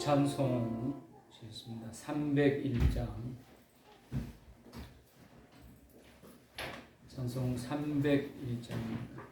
찬송 시겠습니다. 301장 찬송 301장입니다.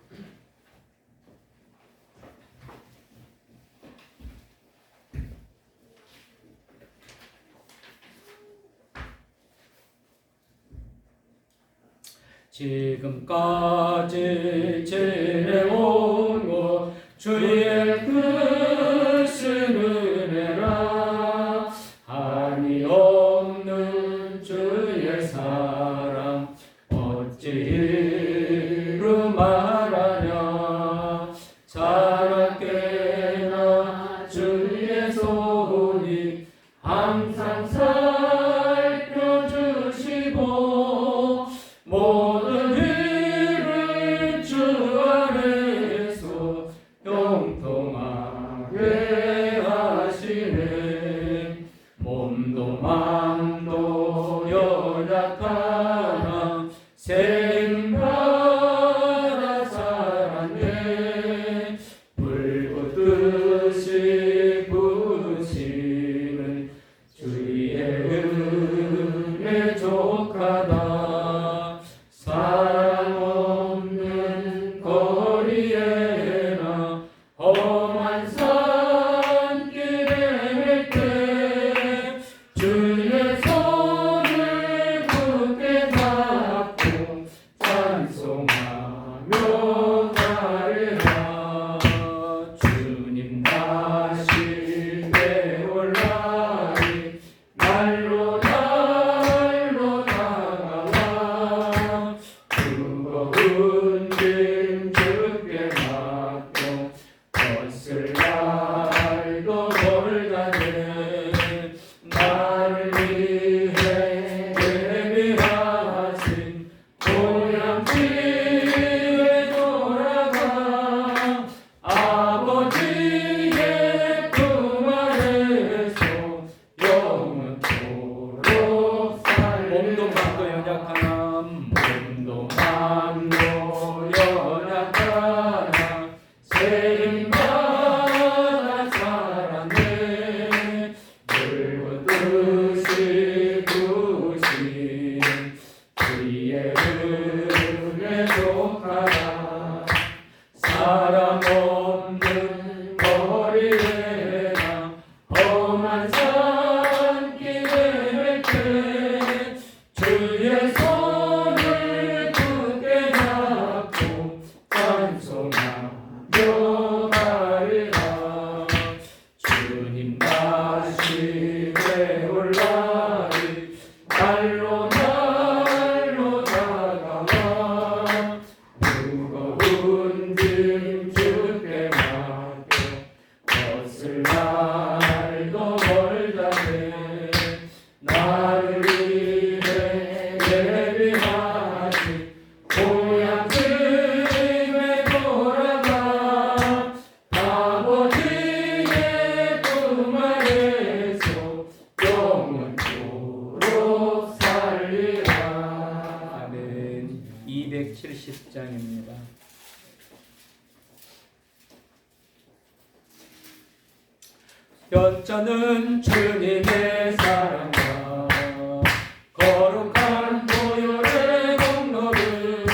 지금까지 지내온 것 주의 크신 은혜라 한이 없는 주의 사랑 어찌 이루 말하냐 자라깨나 주의 손이 항상 살펴주시고 모든 일을 주 안에서 형통하게 하시네. 몸도 마음도 연약하나 생각하다 살았네. 불붙듯이 부으시는 주의 은혜 족하다. 사랑 없는 거리에나 험한 산길에 갈 때 주의 손을 굳게 잡고 찬송하며 가리라. 주님 다시 되올라니 날로 다가와 무거운 짐 주께 맡겨 벗을 날도 멀다네. 나를 위해 예비하신 고향집에 돌아가 아버지의 품 안에서 영원토록 살리. 몸도 마음도 연약하나 몸도 마음도 연약하나 세임받아 살았네. 불붙듯이 부으신 주의 은혜 족하다. 사람 없는 거리에나 험한 산길에 갈 때 주의 손을 굳게 잡고 찬송하며 가리라. 주님 다시 되올라니 날로 다가와 무거운 짐 주께 맡겨 벗을 날도 멀다네. 나를 위해 예비하신 고향집에 돌아가 아버지의 품 안에서 영원토록 살리라. 아멘. 270장입니다. 여짜는 주님의 사랑과 거룩한 보혈의 공로를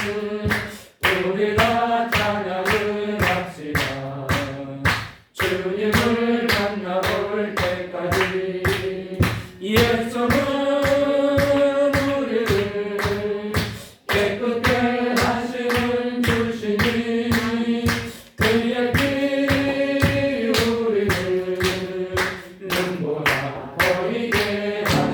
우리가 찬양을 합시다. 주님을 만나볼 때까지 예수는 우리를 깨끗게 하시는 주시니 그의 피 우리를 눈보라 보이게 하시네.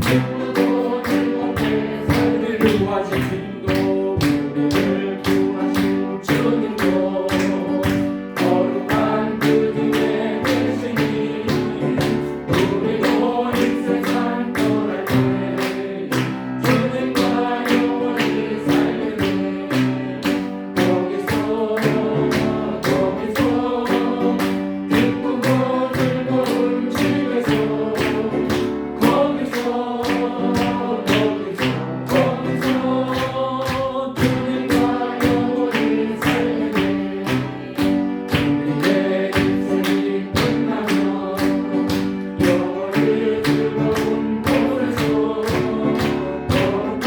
기쁘고 즐겁게 살기를 구하신 주님도 우리를 구하신 주님도 거룩한 그 중에 계시니 우리도 이 세상 떠날 때 주님과 영원히 살겠네. 거기서 기쁘고 즐거운 집에서 거기서 주님과 영원히 살겠네. 우리의 인생이 끝나면 영원히 즐거운 곳에서 거룩한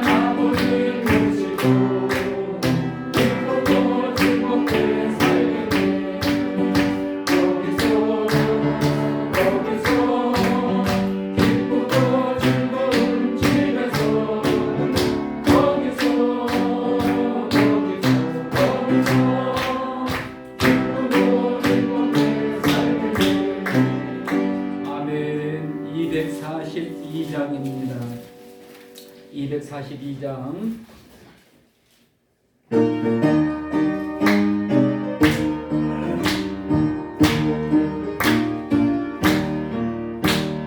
아버지 모시고 기쁘고 즐겁게 살겠네. 거기서 기쁘고 즐거운 집에서 거기서 기쁘고 즐겁게 살겠네. 아멘. 242장입니다. 242장.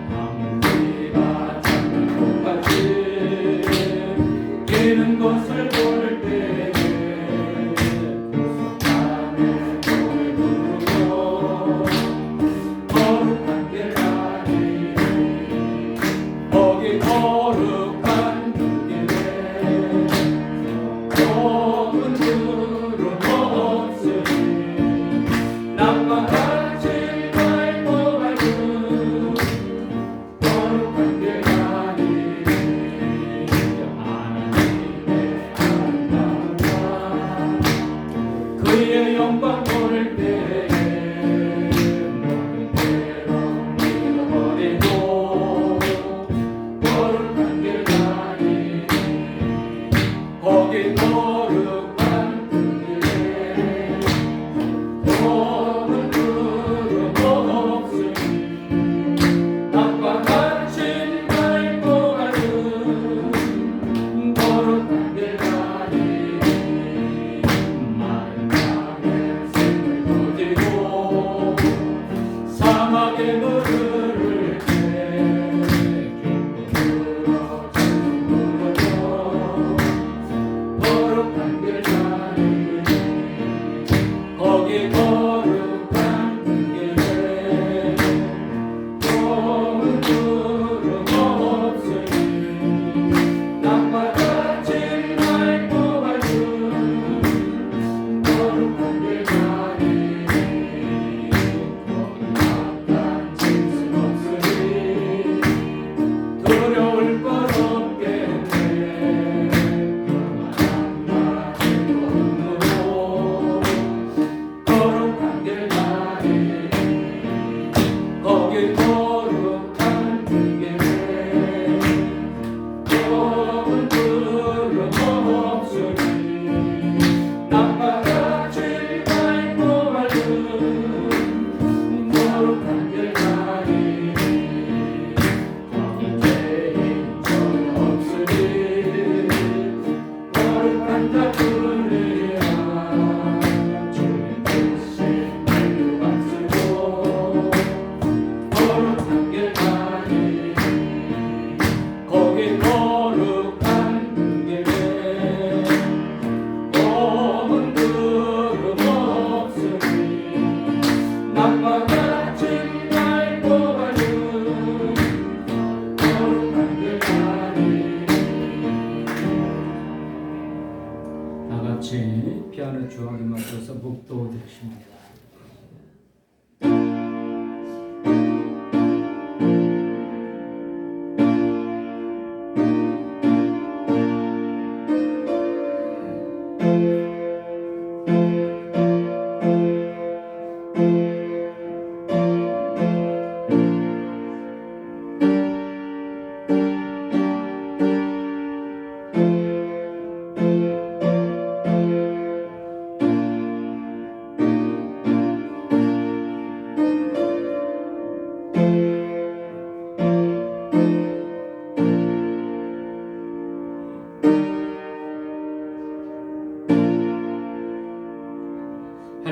아무리가 찾는 곳까지 기는 것을 고를 때에 구속함의 노래 부르고 거룩한 길 가리니 거기 거룩한 그 길에 검은 구름 없으니 남과 같이 밟고 밟은 거룩한 길 가리니 하나님의 아름다움과 그의 영광 보를 때에 모든 괴로움 잃어버리고 거룩한 길 가리니 거기 거룩한 그 길에 검은 구름 없으니 남과 같이 밟고 가는 거룩한 길 가리니 마른 땅에 샘을 터지고 사막에 물을 흘릴 때 기쁨으로 찬송부르며 거룩한 길 가리니 거기 거룩한 그 길에 검은 구름 없으니 남과 같이 맑고 밝은 거룩한 길 가리니 거기 악한 짐승 없으니 두려울 것 없겠네. 평안함과 즐거움으로 거룩한 길 가리니 거기 거룩한 그 길에 검은 구름 없으니 남과 같이 맑고 밝은 거룩한 길 가리니 거기 죄인 전혀 없으니 거룩한 자 부르리라. 주님 뜻이 말도 쓰고 거룩한 길 가리니 거기 거룩한 그 길에 검은 구름 없으니 남과 같이 맑고 밝은 거룩한 길 가리니. 다 같이 피아노 주악에 맞춰서 묵도 드리십니다.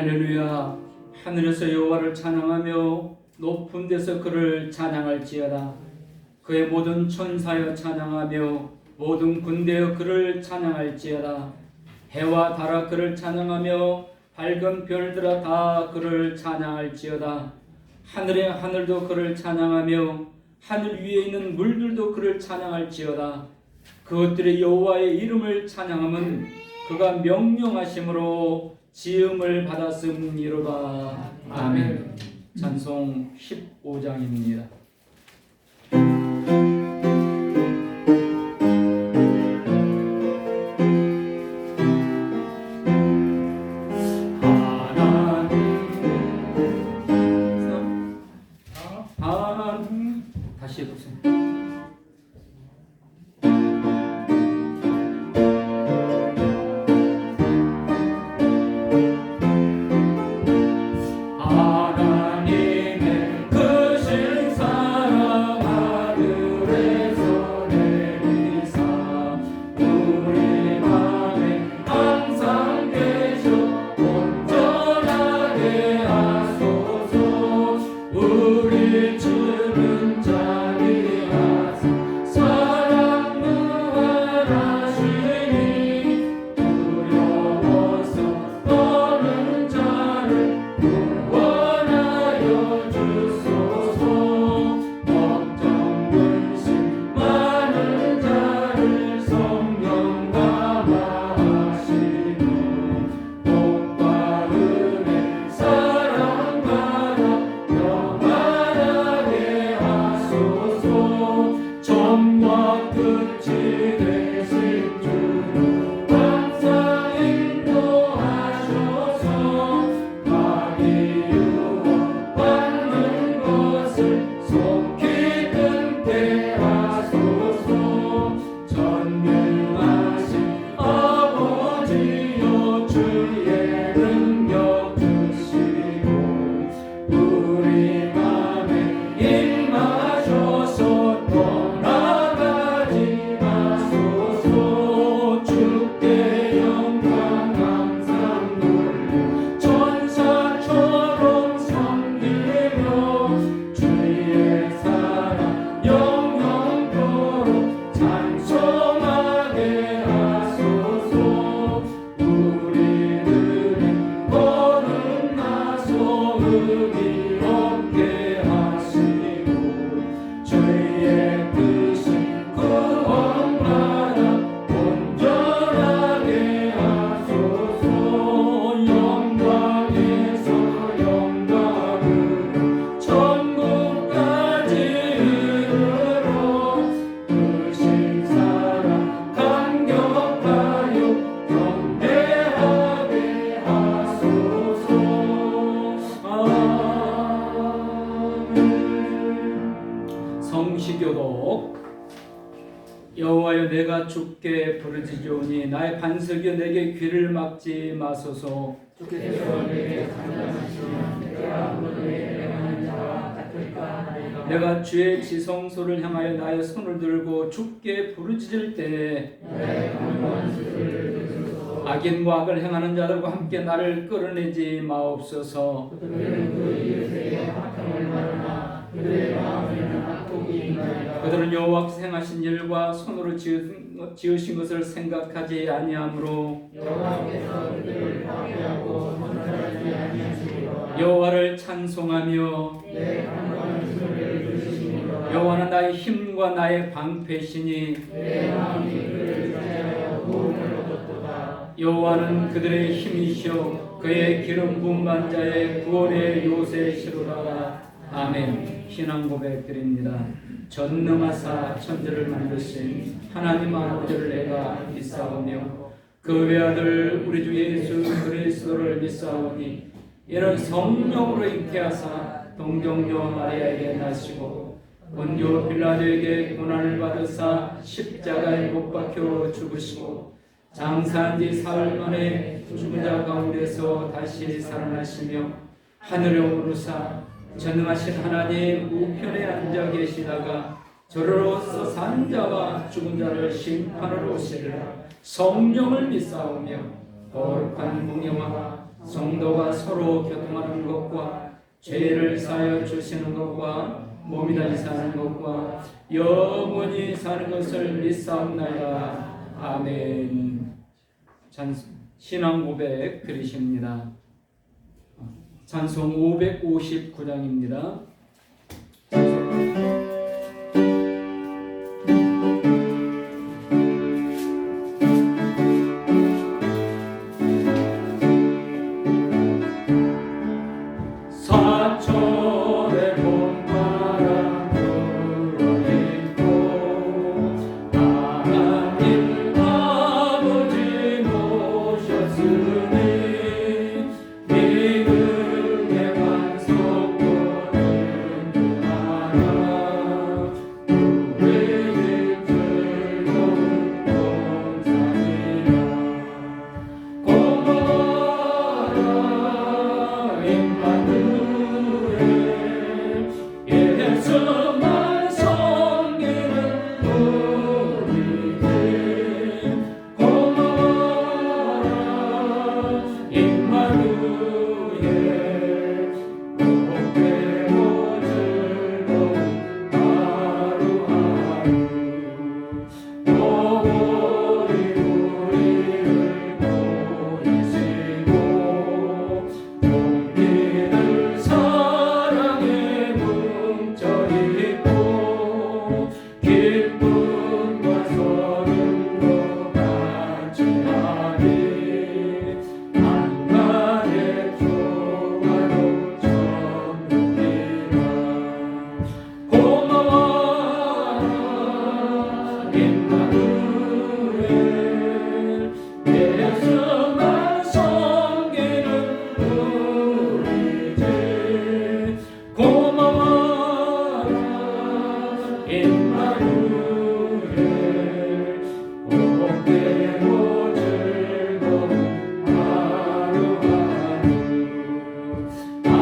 할렐루야. 하늘에서 여호와를 찬양하며 높은 데서 그를 찬양할지어다. 그의 모든 천사여 찬양하며 모든 군대여 그를 찬양할지어다. 해와 달아 그를 찬양하며 밝은 별들아 다 그를 찬양할지어다. 하늘의 하늘도 그를 찬양하며 하늘 위에 있는 물들도 그를 찬양할지어다. 그것들의 여호와의 이름을 찬양함은 그가 명령하심으로 지음을 받았음이로다. 아멘. 찬송 15장입니다. 다시 해보세요. 성시교독. 여호와여 내가 주께 부르짖으오니 나의 반석이여 내게 귀를 막지 마소서. 주께서 내게 간담하시면 내가 무릇에 행하는 자와 같을까 하리라. 내가 주의 지성소를 향하여 나의 손을 들고 주께 부르짖을 때에 악인과 악을 행하는 자들과 함께 나를 끌어내지 마옵소서. 그들은 그 이웃에게 학평을 받으나 그들의 마음에는 악독이 있나이다. 그들은 여호와께서 행하신 일과 손으로 지으신 것을 생각하지 아니하므로 여호와께서 그들을 파괴하고 건설하지 아니하시리라. 여호와를 찬송하며 내 강건한 소리를 들으시니라. 여호와는 나의 힘과 나의 방패시니 내 마음이 그를 의지하여 도움을 얻었도다. 여호와는 그들의 힘이시오 그의 기름 부은 자의 구원의 요새시로다. 아멘. 신앙 고백 드립니다. 전능하사 천지를 만드신 하나님 아버지를 내가 믿사오며 그 외아들 우리 주 예수 그리스도를 믿사오니 이는 성령으로 잉태하사 동정녀 마리아에게 나시고 본교 빌라도에게 고난을 받으사 십자가에 못 박혀 죽으시고 장사한 지 사흘 만에 죽은 자 가운데서 다시 살아나시며 하늘에 오르사 전능하신 하나님 우편에 앉아 계시다가 저로서 산 자와 죽은 자를 심판하러 오시리라. 성령을 믿사오며 거룩한 공예와 성도가 서로 교통하는 것과 죄를 사하여 주시는 것과 몸이 다시 사는 것과 영원히 사는 것을 믿사옵나이다. 아멘. 신앙 고백 드리십니다. 찬송 559장입니다. 사천의 봄바람 불어있고 하나님 아버지 모셨으니 믿음의 반석보는 그나라 우리의 즐거운 동산이라 고마워라 임마누엘 예수만 섬기는 우리들 고마워라 임마누엘 복되고 즐거운 하루하루 오고리 우리를 보내시고 우리를 사랑에 뭉쳐있고 기쁨과 서름도 같이 하니 한간의 조화로운 천국이라 고마워라 임마누엘 예수만 섬기는 우리들 고마워라 임마누엘 복되고 즐거운 하루하루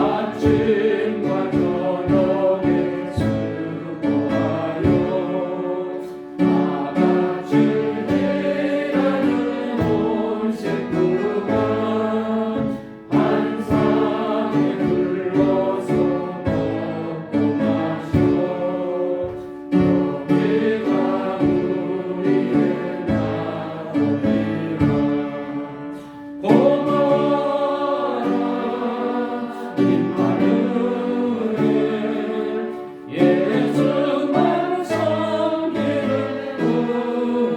아침과 저녁에 수고하여 다같이 일하는 온 식구가 한 상에 불러서 먹고 마셔 여기가 우리의 나라니라 고마워라 임마누엘 예수만 섬기는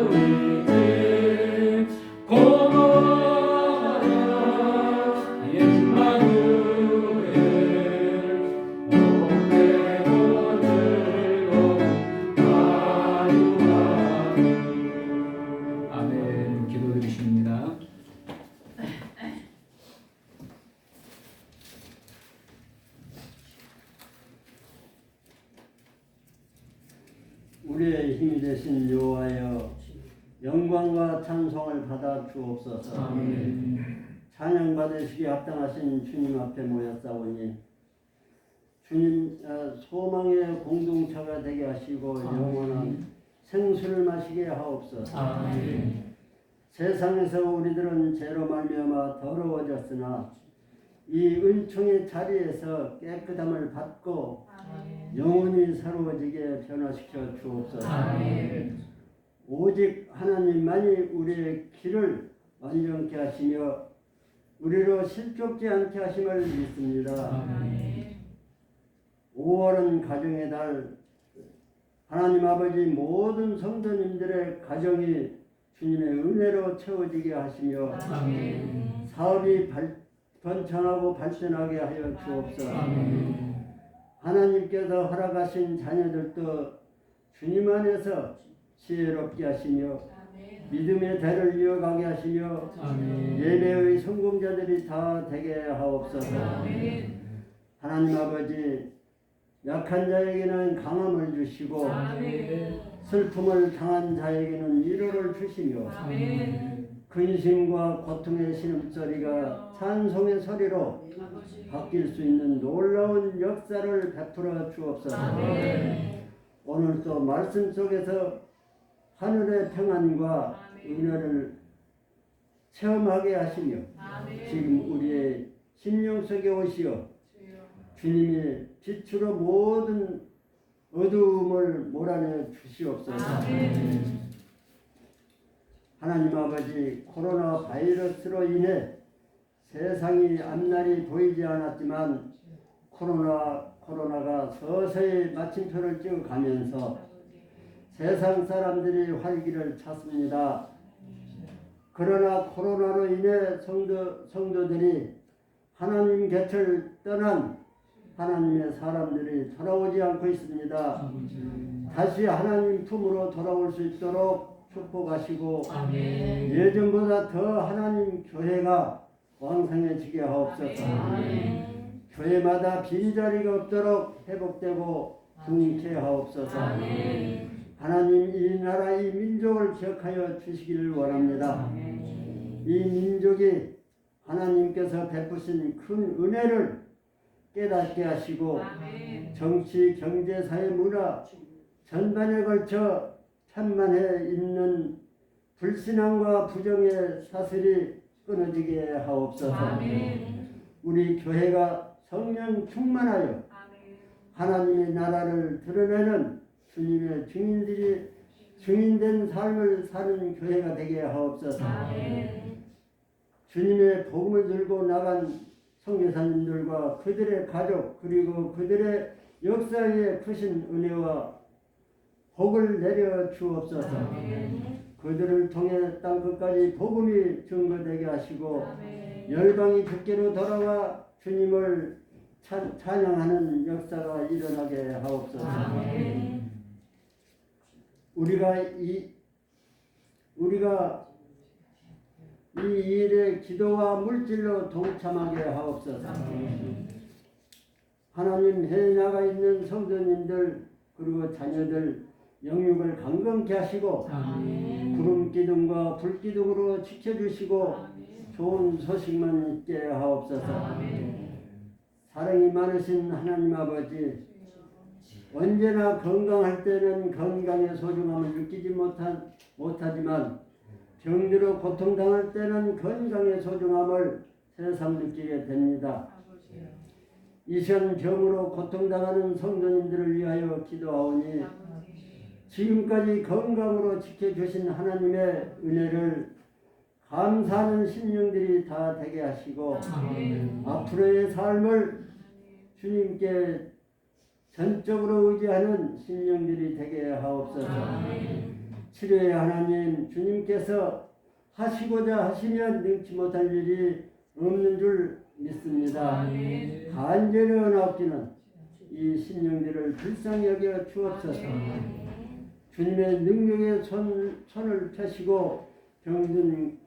우리들 고마워라 임마누엘 복되고 즐거운 하루하루 아멘. 기도드리십니다. 우리의 힘이 되신 여호와여 영광과 찬송을 받아 주옵소서. 아멘. 찬양 받으시기 합당하신 주님 앞에 모였사오니 주님 소망의 공동체가 되게 하시고 영원한 생수를 마시게 하옵소서. 아멘. 세상에서 우리들은 죄로 말미암아 더러워졌으나 이 은총의 자리에서 깨끗함을 받고 영원히 새로워지게 변화시켜 주옵소서. 아멘. 오직 하나님만이 우리의 길을 완전케 하시며 우리로 실족지 않게 하심을 믿습니다. 아멘. 5월은 가정의 달, 하나님 아버지 모든 성도님들의 가정이 주님의 은혜로 채워지게 하시며 아멘. 사업이 번창하고 발전하게 하여 주옵소서. 아멘. 하나님께서 허락하신 자녀들도 주님 안에서 지혜롭게 하시며 믿음의 대를 이어가게 하시며 아멘. 예배의 성공자들이 다 되게 하옵소서. 아멘. 하나님 아버지 약한 자에게는 강함을 주시고 아멘. 슬픔을 당한 자에게는 위로를 주시며 아멘. 근심과 고통의 신음소리가 찬송의 소리로 바뀔 수 있는 놀라운 역사를 베풀어 주옵소서. 아멘. 오늘도 말씀 속에서 하늘의 평안과 은혜를 체험하게 하시며 지금 우리의 심령 속에 오시어 주님의 빛으로 모든 어두움을 몰아내 주시옵소서. 하나님 아버지, 코로나 바이러스로 인해 세상이 앞날이 보이지 않았지만 코로나가 서서히 마침표를 찍어가면서 세상 사람들이 활기를 찾습니다. 그러나 코로나로 인해 성도들이 하나님 곁을 떠난 하나님의 사람들이 돌아오지 않고 있습니다. 다시 하나님 품으로 돌아올 수 있도록 축복하시고 예전보다 더 하나님 교회가 왕성해지게 하옵소서. 교회마다 빈자리가 없도록 회복되고 궁케하옵소서. 하나님, 이 나라 이 민족을 기억하여 주시기를 원합니다. 이 민족이 하나님께서 베푸신 큰 은혜를 깨닫게 하시고 정치, 경제, 사회, 문화 전반에 걸쳐 천만에 있는 불신앙과 부정의 사슬이 끊어지게 하옵소서. 우리 교회가 성령 충만하여 하나님의 나라를 드러내는 주님의 증인된 삶을 사는 교회가 되게 하옵소서. 주님의 복음을 들고 나간 선교사님들과 그들의 가족 그리고 그들의 역사에 크신 은혜와 복을 내려 주옵소서. 그들을 통해 땅 끝까지 복음이 증거되게 하시고 열방이 주께로 돌아와 주님을 찬양하는 역사가 일어나게 하옵소서. 우리가 이 일에 기도와 물질로 동참하게 하옵소서. 하나님, 해에 나가 있는 성도님들 그리고 자녀들 영육을 강건케 하시고 구름 기둥과 불 기둥으로 지켜주시고 좋은 소식만 있게 하옵소서. 사랑이 많으신 하나님 아버지, 언제나 건강할 때는 건강의 소중함을 느끼지 못하지만 병들어 고통당할 때는 건강의 소중함을 새삼 느끼게 됩니다. 이 시간 병으로 고통당하는 성도님들을 위하여 기도하오니 지금까지 건강으로 지켜주신 하나님의 은혜를 감사하는 심령들이 다 되게 하시고 앞으로의 삶을 주님께 전적으로 의지하는 심령들이 되게 하옵소서. 치료의 하나님, 주님께서 하시고자 하시면 능치 못할 일이 없는 줄 믿습니다. 간절히 원하옵기는 이 심령들을 불쌍히 여겨 주옵소서. 주님의 능력의 손을 펴시고 병든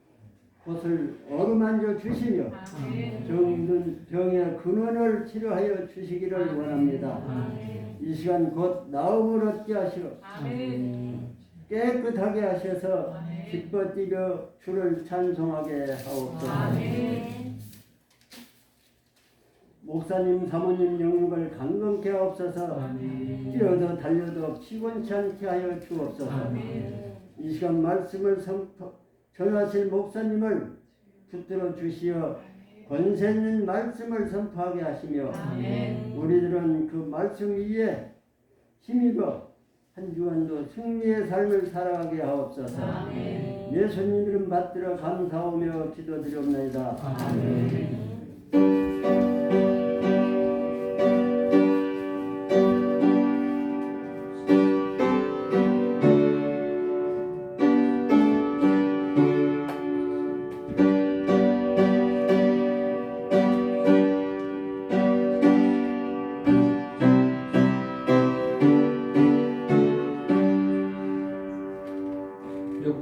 곳을 어루만져 주시며 병든 병의 근원을 치료하여 주시기를 원합니다. 이 시간 곧 나음을 얻게 하시고 깨끗하게 하셔서 기뻐 뛰며 주를 찬송하게 하옵소서. 목사님, 사모님 영육을 강건케 하옵소서. 뛰어도 달려도 피곤치 않게 하여 주옵소서. 이 시간 말씀을 전하실 목사님을 붙들어 주시어 권세 있는 말씀을 선포하게 하시며 우리들은 그 말씀 위에 힘입어 한 주간도 승리의 삶을 살아가게 하옵소서. 예수님 이름 받들어 감사하며 기도드리옵나이다. 아멘.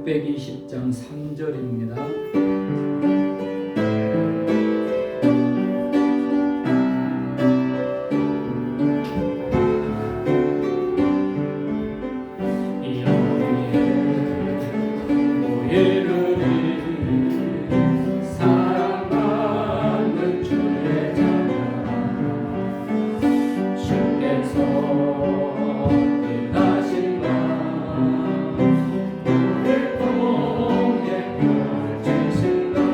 620장 3절입니다. 주께서 우리를 통해 펼치신다.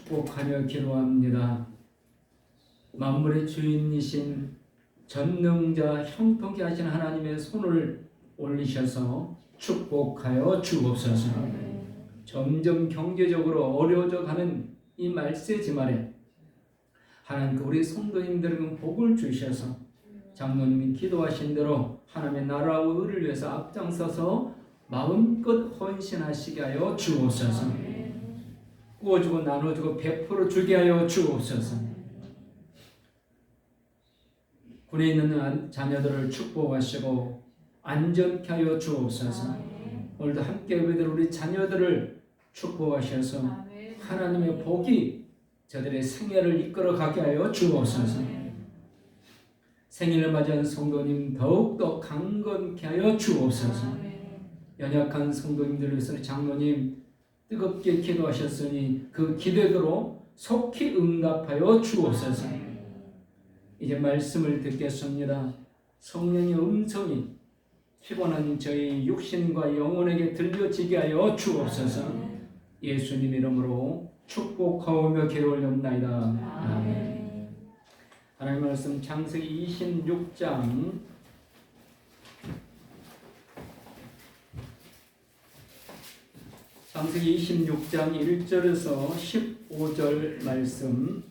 축복하며 기도합니다. 만물의 주인이신 전능자 형통케 하신 하나님의 손을 올리셔서 축복하여 주옵소서. 점점 경제적으로 어려워져 가는 이 말세지 말에 하나님 우리 성도님들에게 복을 주셔서 장로님이 기도하신 대로 하나님의 나라와 의를 위해서 앞장서서 마음껏 헌신하시게 하여 주옵소서. 구워주고 나눠주고 베풀어 주게 하여 주옵소서. 군에 있는 자녀들을 축복하시고 안전케 하여 주옵소서. 오늘도 함께 예배드릴 우리 자녀들을 축복하셔서 하나님의 복이 저들의 생애를 이끌어 가게 하여 주옵소서. 생일을 맞이한 성도님 더욱더 강건케 하여 주옵소서. 연약한 성도님들을 위해서 장로님 뜨겁게 기도하셨으니 그 기대대로 속히 응답하여 주옵소서. 이제 말씀을 듣겠습니다. 성령의 음성이 피곤한 저희 육신과 영혼에게 들려지게 하여 주옵소서. 예수님 이름으로 축복하오며 기도 올려옵나이다. 아멘. 하나님 말씀 창세기 26장 1절에서 15절 말씀.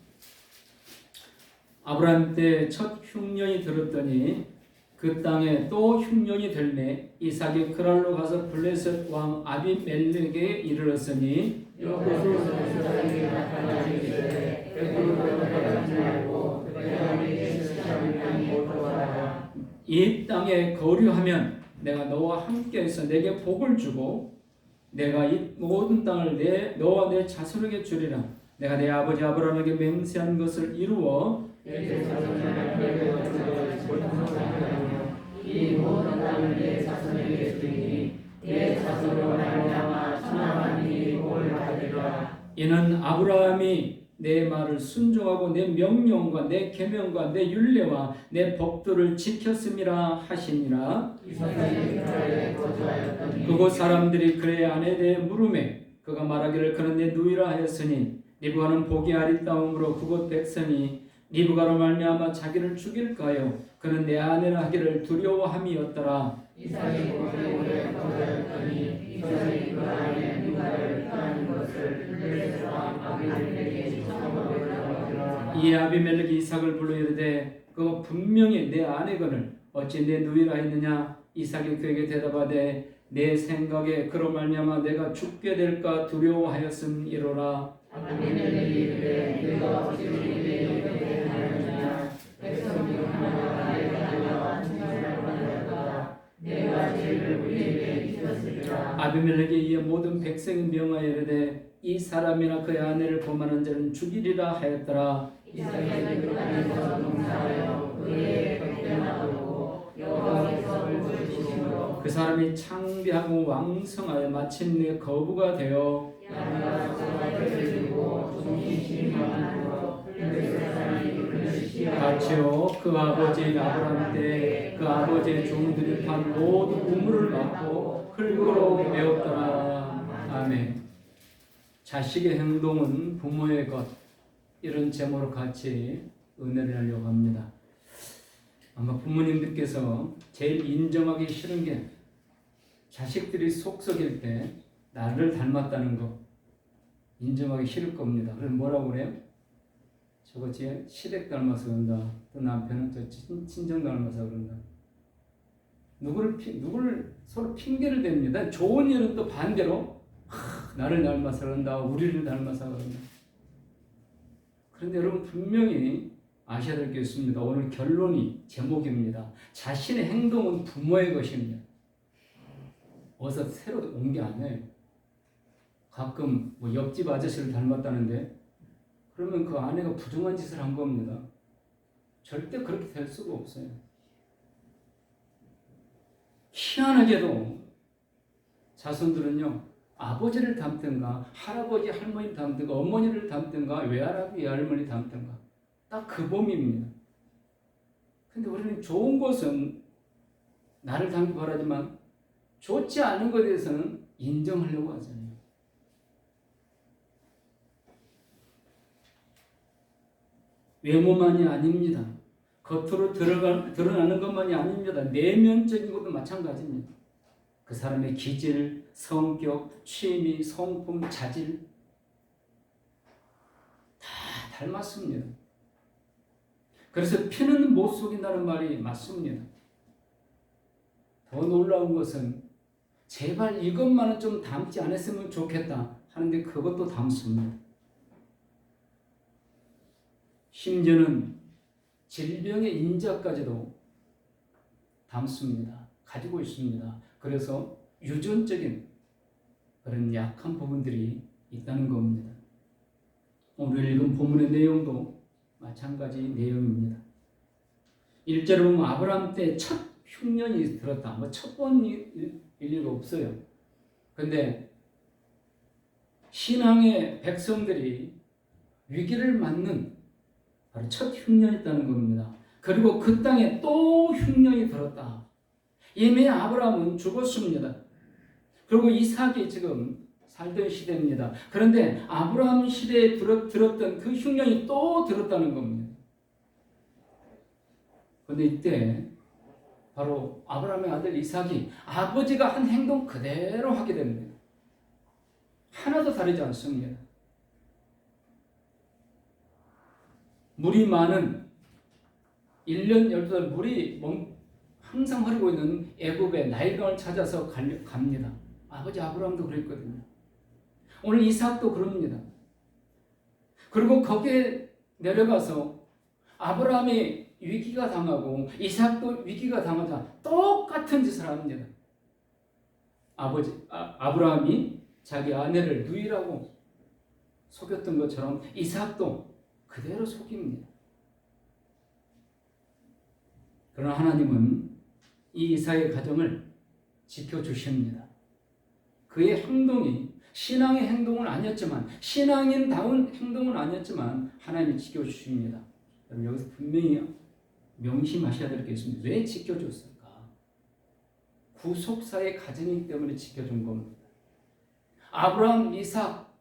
아브라함 때 첫 흉년이 들었더니 그 땅에 또 흉년이 들매 이삭이 그랄로 가서 블레셋 왕 아비멜렉에게 이르렀으니 이 땅에 거류하면 내가 너와 함께해서 내게 복을 주고 내가 이 모든 땅을 너와 내 자손에게 주리라. 내가 내 아버지 아브라함에게 맹세한 것을 이루어 이 모든 땅을 내 자손에게 주리니 내 자손으로 말미암아 천하 만민이 복을 받으리라. 이는 아브라함이 내 말을 순종하고 내 명령과 내 계명과 내 율례와 내 법도를 지켰음이라 하시니라. 그곳 사람들이 그의 아내에 대해 물으매 그가 말하기를 그는 내 누이라 하였으니 리브가는 복이 아리따움으로 그곳 백성이 리브가로 말미암아 자기를 죽일까 하여 그는 내 아내라 하기를 두려워함이었더라. 이삭이 오래 거절했더니 이삭이 그 아내 리브가를 떠나는 것을 블레셋 왕 아비멜렉에게 청하더라. 이에 아비멜렉이 이삭을 불러 이르되 그가 분명히 내 아내거늘 어찌 내 누이라 했느냐. 이삭이 그에게 대답하되 내 생각에 그로 말미암아 내가 죽게 될까 두려워하였음이로라. 아비멜렉이 이르되 네가 어찌 우리에게 이렇게 하였느냐. 백성 중 하나가 내게 달려와 중간을 받았다. 내가 죄를 우리에게 지었으리라. 아비멜렉이 이에 모든 백성이 명하여 이르되 이 사람이나 그의 아내를 범하는 자는 죽이리라 하였더라. 이삭이 그 땅에서 농사하여 그의 백대나도고 여호와께서 복을 주심으로 그 사람이 창대하고 왕성하여 마침내 거부가 되어 양과 소가 들리고 종이 많으로 블레셋 사람이 그를 시기하여 같이요 그 아버지 아브라함 때 그 아버지의 종들이 판 모든 우물을 막고 흙으로 메웠더라. 아멘. 자식의 행동은 부모의 것, 이런 제목으로 같이 은혜를 하려고 합니다. 아마 부모님들께서 제일 인정하기 싫은 게 자식들이 속썩일 때 나를 닮았다는 거 인정하기 싫을 겁니다. 그럼 뭐라고 그래요? 저거 제 시댁 닮아서 그런다. 또 남편은 저 친정 닮아서 그런다. 누구를 서로 핑계를 댑니다. 좋은 일은 또 반대로 나를 닮아서 그런다. 우리를 닮아서 그런다. 그런데 여러분 분명히 아셔야 될 게 있습니다. 오늘 결론이 제목입니다. 자신의 행동은 부모의 것입니다. 어디서 새로 온 게 아니에요. 가끔 뭐 옆집 아저씨를 닮았다는데 그러면 그 아내가 부정한 짓을 한 겁니다. 절대 그렇게 될 수가 없어요. 희한하게도 자손들은요 아버지를 닮든가 할아버지 할머니 닮든가 어머니를 닮든가 외할아버지 외할머니 닮든가 딱 그 범위입니다. 근데 우리는 좋은 것은 나를 닮기 바라지만 좋지 않은 것에 대해서는 인정하려고 하잖아요. 외모만이 아닙니다. 겉으로 드러나는 것만이 아닙니다. 내면적인 것도 마찬가지입니다. 그 사람의 기질, 성격, 취미, 성품, 자질 다 닮았습니다. 그래서 피는 못 속인다는 말이 맞습니다. 더 놀라운 것은 제발 이것만은 좀 닮지 않았으면 좋겠다 하는데 그것도 닮습니다. 심지어는 질병의 인자까지도 닮습니다. 가지고 있습니다. 그래서 유전적인 그런 약한 부분들이 있다는 겁니다. 오늘 읽은 본문의 내용도 마찬가지 내용입니다. 1절에 보면 아브라함 때 첫 흉년이 들었다. 첫 번일 리가 없어요. 근데 신앙의 백성들이 위기를 맞는 바로 첫 흉년이 있다는 겁니다. 그리고 그 땅에 또 흉년이 들었다. 이미 아브라함은 죽었습니다. 그리고 이삭이 지금 살던 시대입니다. 그런데 아브라함 시대에 들었던 그 흉년이 또 들었다는 겁니다. 그런데 이때 바로 아브라함의 아들 이삭이 아버지가 한 행동 그대로 하게 됩니다. 하나도 다르지 않습니다. 물이 많은 1년 12달 물이 항상 흐르고 있는 애굽의 나일강을 찾아서 갑니다. 아버지 아브라함도 그랬거든요. 오늘 이삭도 그럽니다. 그리고 거기에 내려가서 아브라함이 위기가 당하고 이삭도 위기가 당하자 똑같은 짓을 합니다. 아브라함이 자기 아내를 누이라고 속였던 것처럼 이삭도 그대로 속입니다. 그러나 하나님은 이 이삭의 가정을 지켜주십니다. 그의 행동이 신앙의 행동은 아니었지만 신앙인다운 행동은 아니었지만 하나님이 지켜주십니다. 여러분 여기서 분명히 명심하셔야 될 게 있습니다. 왜 지켜줬을까? 구속사의 가정이기 때문에 지켜준 겁니다. 아브라함, 이삭,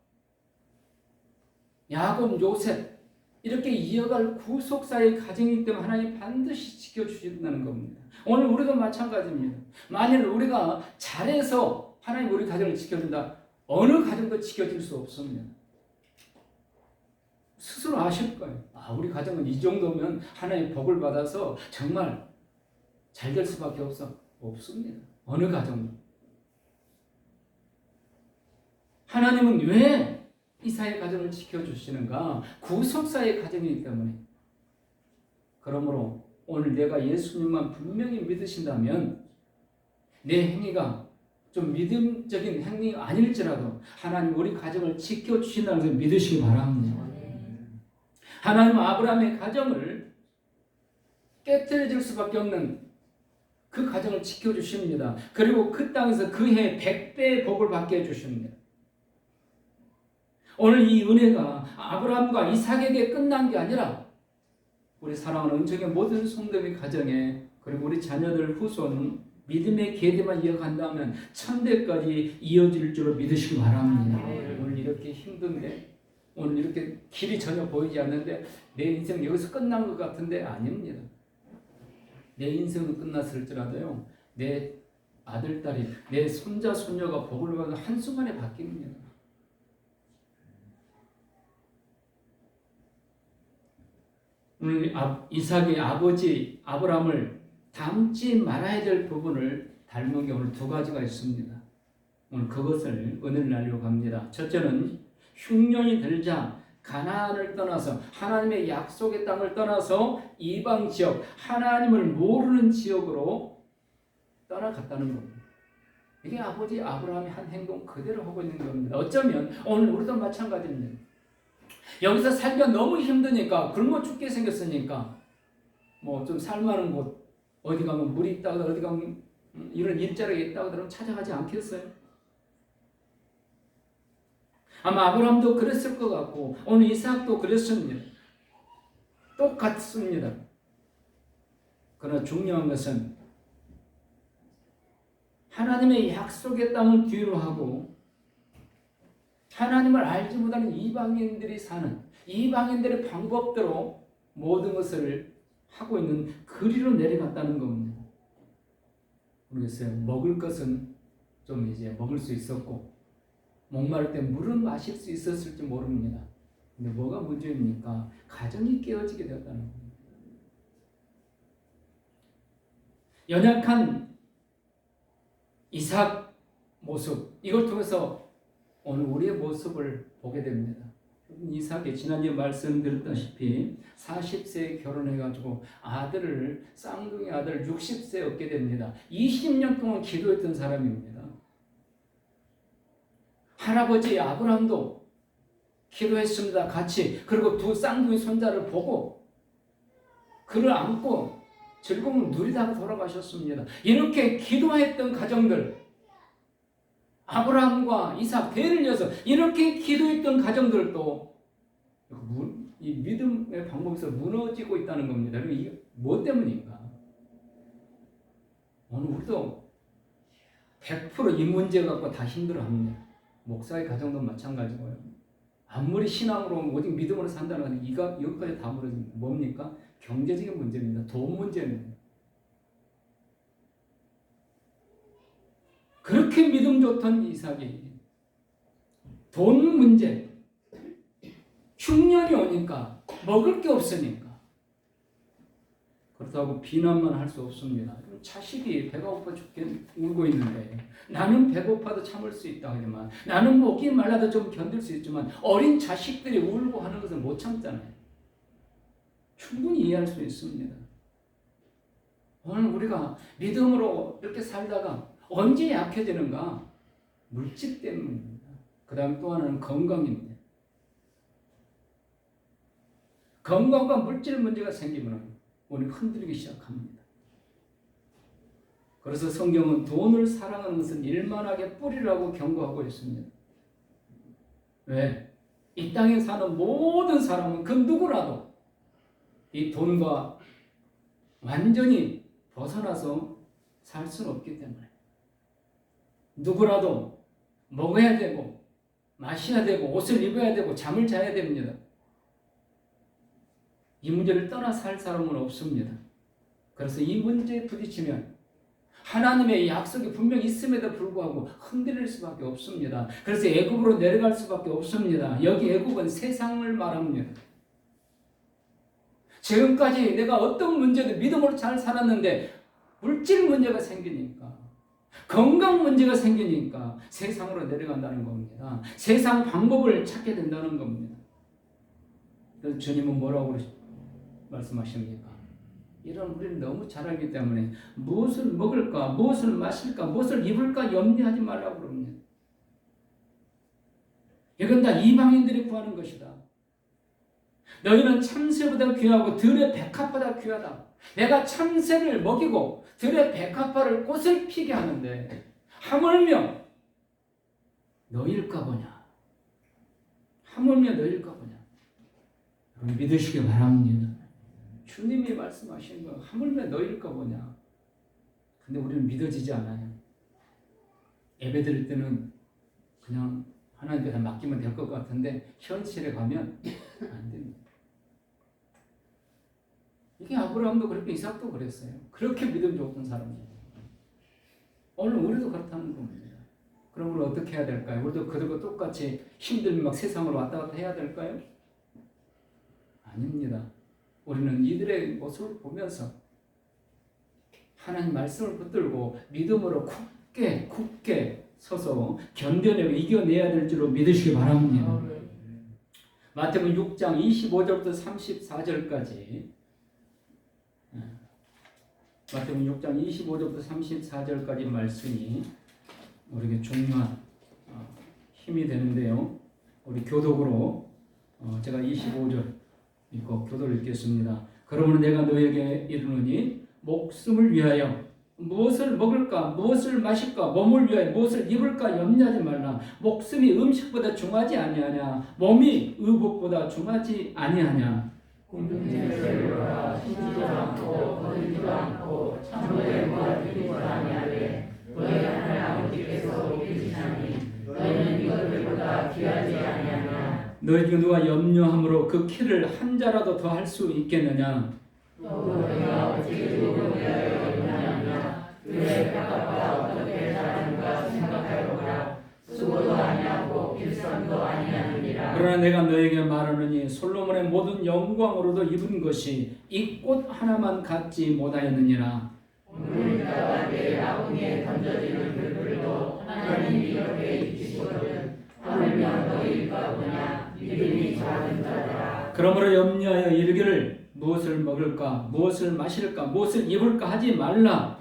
야곱, 요셉 이렇게 이어갈 구속사의 가정이기 때문에 하나님 반드시 지켜주신다는 겁니다. 오늘 우리도 마찬가지입니다. 만일 우리가 잘해서 하나님 우리 가정을 지켜준다. 어느 가정도 지켜줄 수 없습니다. 스스로 아실 거예요. 우리 가정은 이 정도면 하나님의 복을 받아서 정말 잘 될 수밖에 없습니다. 어느 가정도. 하나님은 왜 이삭의 가정을 지켜주시는가? 구속사의 가정이기 때문에. 그러므로 오늘 내가 예수님만 분명히 믿으신다면 내 행위가 좀 믿음적인 행위가 아닐지라도 하나님 우리 가정을 지켜주신다는 것을 믿으시기 바랍니다. 하나님은 아브라함의 가정을 깨트려질 수밖에 없는 그 가정을 지켜주십니다. 그리고 그 땅에서 그 해 100배의 복을 받게 해주십니다. 오늘 이 은혜가 아브라함과 이삭에게 끝난 게 아니라 우리 사랑하는 은총의 모든 성도의 가정에 그리고 우리 자녀들 후손 믿음의 계대만 이어간다면 천대까지 이어질 줄을 믿으시기 바랍니다. 오늘 이렇게 힘든데 오늘 이렇게 길이 전혀 보이지 않는데 내 인생 여기서 끝난 것 같은데 아닙니다. 내 인생은 끝났을지라도요. 내 아들, 딸이, 내 손자, 손녀가 복을 받아 한순간에 바뀝니다. 오늘 이삭의 아버지 아브라함을 닮지 말아야 될 부분을 닮은 게 오늘 두 가지가 있습니다. 오늘 그것을 은혜를 나누려고 합니다. 첫째는 흉년이 들자 가나안을 떠나서 하나님의 약속의 땅을 떠나서 이방 지역, 하나님을 모르는 지역으로 떠나갔다는 겁니다. 이게 아버지 아브라함이 한 행동 그대로 하고 있는 겁니다. 어쩌면 오늘 우리도 마찬가지입니다. 여기서 살기가 너무 힘드니까 굶어 죽게 생겼으니까 뭐 좀 살만한 곳 어디 가면 물이 있다 어디 가면 이런 일자리가 있다 그러면 찾아가지 않겠어요? 아마 아브라함도 그랬을 것 같고 오늘 이삭도 그랬습니다. 똑같습니다. 그러나 중요한 것은 하나님의 약속의 땅을 뒤로 하고 하나님을 알지 못하는 이방인들이 사는 이방인들의 방법대로 모든 것을 하고 있는 그리로 내려갔다는 겁니다. 모르겠어요. 먹을 것은 좀 이제 먹을 수 있었고 목마를 때 물은 마실 수 있었을지 모릅니다. 근데 뭐가 문제입니까? 가정이 깨어지게 되었다는 겁니다. 연약한 이삭 모습, 이걸 통해서 오늘 우리의 모습을 보게 됩니다. 이삭이 지난주에 말씀드렸다시피 40세에 결혼해가지고 아들을, 쌍둥이 아들 60세에 얻게 됩니다. 20년 동안 기도했던 사람입니다. 할아버지 아브라함도 기도했습니다. 같이. 그리고 두 쌍둥이 손자를 보고 그를 안고 즐거움을 누리다가 돌아가셨습니다. 이렇게 기도했던 가정들, 아브라함과 이삭 대를 이어서 이렇게 기도했던 가정들도 이 믿음의 방법에서 무너지고 있다는 겁니다. 이게 뭐 때문인가? 오늘 우리도 100% 이 문제 갖고 다 힘들어합니다. 목사의 가정도 마찬가지고요. 아무리 신앙으로 오직 믿음으로 산다는 건 이것까지 다 무너집니다. 뭡니까? 경제적인 문제입니다. 돈 문제입니다. 그렇게 믿음 좋던 이삭이 돈 문제, 흉년이 오니까 먹을 게 없으니까 그렇다고 비난만 할 수 없습니다. 자식이 배가 고파 죽게 울고 있는데 나는 배고파도 참을 수 있다 하지만 나는 목이 말라도 좀 견딜 수 있지만 어린 자식들이 울고 하는 것은 못 참잖아요. 충분히 이해할 수 있습니다. 오늘 우리가 믿음으로 이렇게 살다가 언제 약해지는가? 물질 때문입니다. 그 다음 또 하나는 건강입니다. 건강과 물질 문제가 생기면 우리 흔들리기 시작합니다. 그래서 성경은 돈을 사랑하는 것은 일만하게 뿌리라고 경고하고 있습니다. 왜? 이 땅에 사는 모든 사람은 그 누구라도 이 돈과 완전히 벗어나서 살 수는 없기 때문에 누구라도 먹어야 되고 마셔야 되고 옷을 입어야 되고 잠을 자야 됩니다. 이 문제를 떠나 살 사람은 없습니다. 그래서 이 문제에 부딪히면 하나님의 약속이 분명히 있음에도 불구하고 흔들릴 수밖에 없습니다. 그래서 애굽으로 내려갈 수밖에 없습니다. 여기 애굽은 세상을 말합니다. 지금까지 내가 어떤 문제도 믿음으로 잘 살았는데 물질 문제가 생기니까 건강 문제가 생기니까 세상으로 내려간다는 겁니다. 세상 방법을 찾게 된다는 겁니다. 그래서 주님은 뭐라고 말씀하십니까? 이런 우리는 너무 잘 알기 때문에 무엇을 먹을까, 무엇을 마실까, 무엇을 입을까 염려하지 말라고 그럽니다. 이건 다 이방인들이 구하는 것이다. 너희는 참새보다 귀하고 들의 백합보다 귀하다. 내가 참새를 먹이고 들의 백합화를 꽃을 피게 하는데 하물며 너희일까 보냐. 하물며 너희일까 보냐. 여러분 믿으시기 바랍니다. 주님이 말씀하시는 건 하물며 너희일까 보냐. 근데 우리는 믿어지지 않아요. 예배 드릴 때는 그냥 하나님께 맡기면 될 것 같은데 현실에 가면 안 됩니다. 이게 아브라함도 그렇고 이삭도 그랬어요. 그렇게 믿음 좋던 사람이에요. 오늘 우리도 그렇다는 겁니다. 그럼 우리 어떻게 해야 될까요? 우리도 그들과 똑같이 힘들면 막 세상으로 왔다 갔다 해야 될까요? 아닙니다. 우리는 이들의 모습을 보면서 하나님 말씀을 붙들고 믿음으로 굳게 서서 견뎌내고 이겨내야 될 줄로 믿으시기 바랍니다. 마태복음 6장 25절부터 34절까지 마태복음 6장 25절부터 34절까지 말씀이 우리에게 중요한 힘이 되는데요. 우리 교독으로 제가 25절 읽고 교독을 읽겠습니다. 그러므로 내가 너에게 이르노니 목숨을 위하여 무엇을 먹을까 무엇을 마실까 몸을 위하여 무엇을 입을까 염려하지 말라. 목숨이 음식보다 중하지 아니하냐 몸이 의복보다 중하지 아니하냐. 공중제로라 쉬지도 않고 거두지도 않고 참고에 모아두지도 아니하되 너희 하나님 아버지께서 이르시나니 너희는 이것들보다 귀하지 아니하냐. 너희 중 누가 염려함으로 그 키를 한 자라도 더 할 수 있겠느냐? 또 너희가 어찌 그를 위하여 염려하냐? 그의 평가가 어떻게 자라는가 생각하여보라. 수고도 아니하고 일삼도 아니하느니라. 그러나 내가 너에게 말하노니 솔로몬의 모든 영광으로도 입은 것이 이 꽃 하나만 갖지 못하였느니라. 오늘 너가 내일 아궁이에 던져지는 불불도 하나님이 이렇게 입히시거든. 하물며 너희가 보냐? 믿음이 작은 자들아. 그러므로 염려하여 이르기를 무엇을 먹을까, 무엇을 마실까, 무엇을 입을까 하지 말라.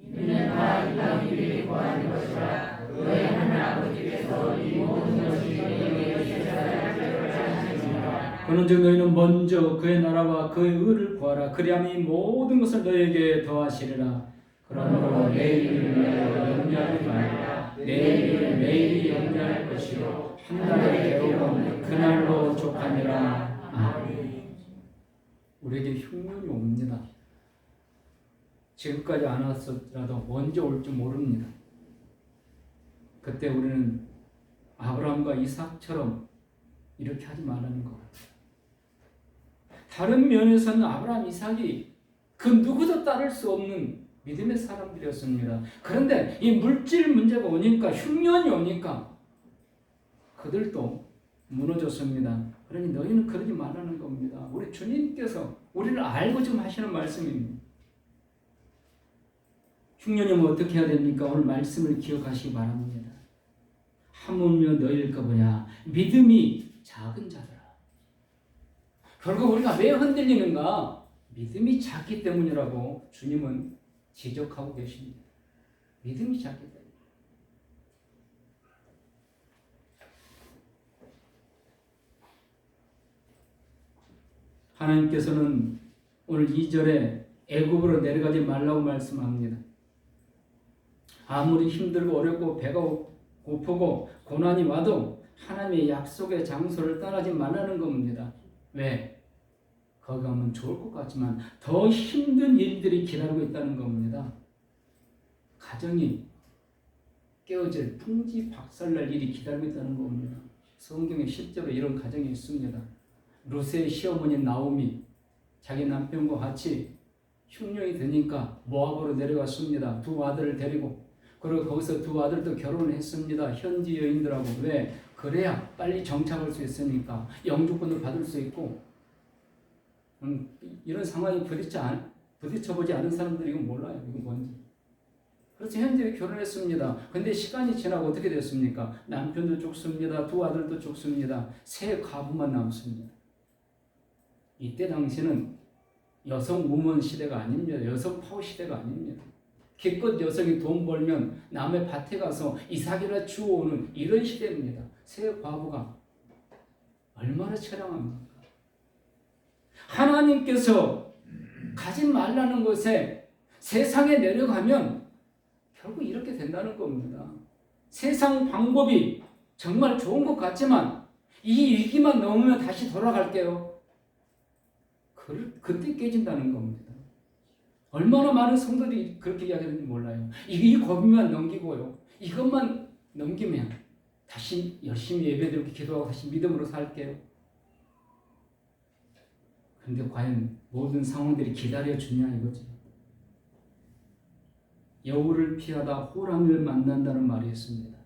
이는 다 이 땅이 미리 구하는 것이라. 너희 하늘 아버지께서 이 모든 것이 너희에게 제사를 하시니라. 그런즉 너희는 먼저 그의 나라와 그의 의를 구하라. 그리하면 이 모든 것을 너희에게 더하시리라. 그러므로 내일을 위하여 염려하지 말라. 내일은 내일이 염려할 것이요 한 달의 괴로움은 그날로 족하니라. 아멘. 우리에게 흉년이 옵니다. 지금까지 안 왔었더라도 언제 올지 모릅니다. 그때 우리는 아브라함과 이삭처럼 이렇게 하지 말라는 것 같아요. 다른 면에서는 아브라함, 이삭이 그 누구도 따를 수 없는 믿음의 사람들이었습니다. 그런데 이 물질 문제가 오니까, 흉년이 오니까 그들도 무너졌습니다. 그러니 너희는 그러지 말라는 겁니다. 우리 주님께서 우리를 알고 지금 하시는 말씀입니다. 흉년이 오면 어떻게 해야 됩니까? 오늘 말씀을 기억하시기 바랍니다. 하물며 너희일까 보냐? 믿음이 작은 자들아. 결국 우리가 왜 흔들리는가? 믿음이 작기 때문이라고 주님은 지적하고 계십니다. 믿음이 작기 때문에. 하나님께서는 오늘 2절에 애굽으로 내려가지 말라고 말씀합니다. 아무리 힘들고 어렵고 배가 고프고 고난이 와도 하나님의 약속의 장소를 떠나지 말라는 겁니다. 왜? 거기 가면 좋을 것 같지만 더 힘든 일들이 기다리고 있다는 겁니다. 가정이 깨어질 풍지박살날 일이 기다리고 있다는 겁니다. 성경에 실제로 이런 가정이 있습니다. 루세의 시어머니 나오미 자기 남편과 같이 흉년이 되니까 모압으로 내려갔습니다. 두 아들을 데리고. 그리고 거기서 두 아들도 결혼을 했습니다. 현지 여인들하고. 왜? 그래야 빨리 정착할 수 있으니까 영주권을 받을 수 있고. 이런 상황에 부딪혀보지 않은 사람들이 이건 몰라요. 이건 뭔지. 그래서 현재 결혼했습니다. 근데 시간이 지나고 어떻게 됐습니까? 남편도 죽습니다. 두 아들도 죽습니다. 세 과부만 남습니다. 이때 당시는 여성 우먼 시대가 아닙니다. 여성 파워 시대가 아닙니다. 기껏 여성이 돈 벌면 남의 밭에 가서 이삭이나 주워오는 이런 시대입니다. 세 과부가 얼마나 처량합니까? 하나님께서 가지 말라는 것에 세상에 내려가면 결국 이렇게 된다는 겁니다. 세상 방법이 정말 좋은 것 같지만 이 위기만 넘으면 다시 돌아갈게요. 그때 깨진다는 겁니다. 얼마나 많은 성도들이 그렇게 이야기하는지 몰라요. 이 고비만 넘기고요. 이것만 넘기면 다시 열심히 예배드리고 기도하고 다시 믿음으로 살게요. 그런데 과연 모든 상황들이 기다려주냐 이거죠. 여우를 피하다 호랑이를 만난다는 말이 있습니다.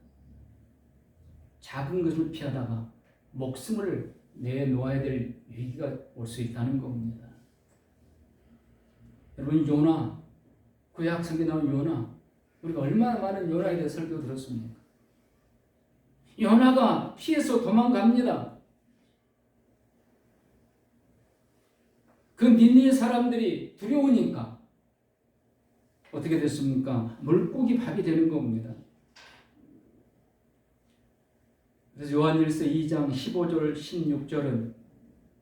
작은 것을 피하다가 목숨을 내놓아야 될 위기가 올 수 있다는 겁니다. 여러분, 요나, 구약 성경에 나온 요나, 우리가 얼마나 많은 요나에 대해 설교 들었습니까? 요나가 피해서 도망갑니다. 그 니느웨 사람들이 두려우니까 어떻게 됐습니까? 물고기 밥이 되는 겁니다. 그래서 요한일서 2장 15절 16절은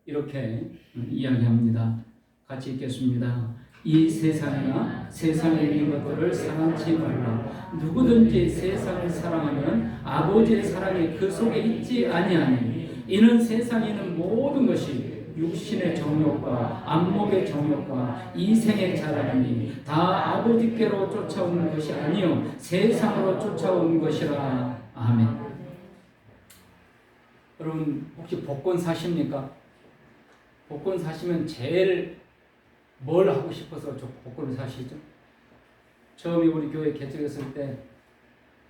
이렇게 이야기합니다. 같이 읽겠습니다. 이 세상이나 세상에 있는 것들을 사랑하지 말라. 누구든지 세상을 사랑하면 아버지의 사랑이 그 속에 있지 아니하니 이는 세상에 있는 모든 것이 육신의 정욕과 안목의 정욕과 이생의 자랑이니 다 아버지께로 쫓아오는 것이 아니요 세상으로 쫓아오는 것이라. 아멘. 여러분 혹시 복권 사십니까? 복권 사시면 제일 뭘 하고 싶어서 저 복권을 사시죠? 처음에 우리 교회 개척했을 때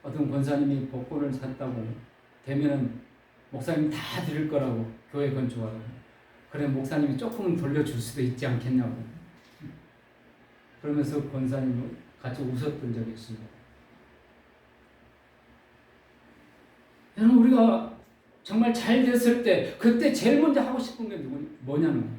어떤 권사님이 복권을 샀다고 되면은 목사님 다 드릴 거라고 교회 건축하라고. 그래 목사님이 조금은 돌려줄 수도 있지 않겠냐고. 그러면서 권사님을 같이 웃었던 적이 있습니다. 여러분 우리가 정말 잘 됐을 때 그때 제일 먼저 하고 싶은 게 뭐냐는 거예요.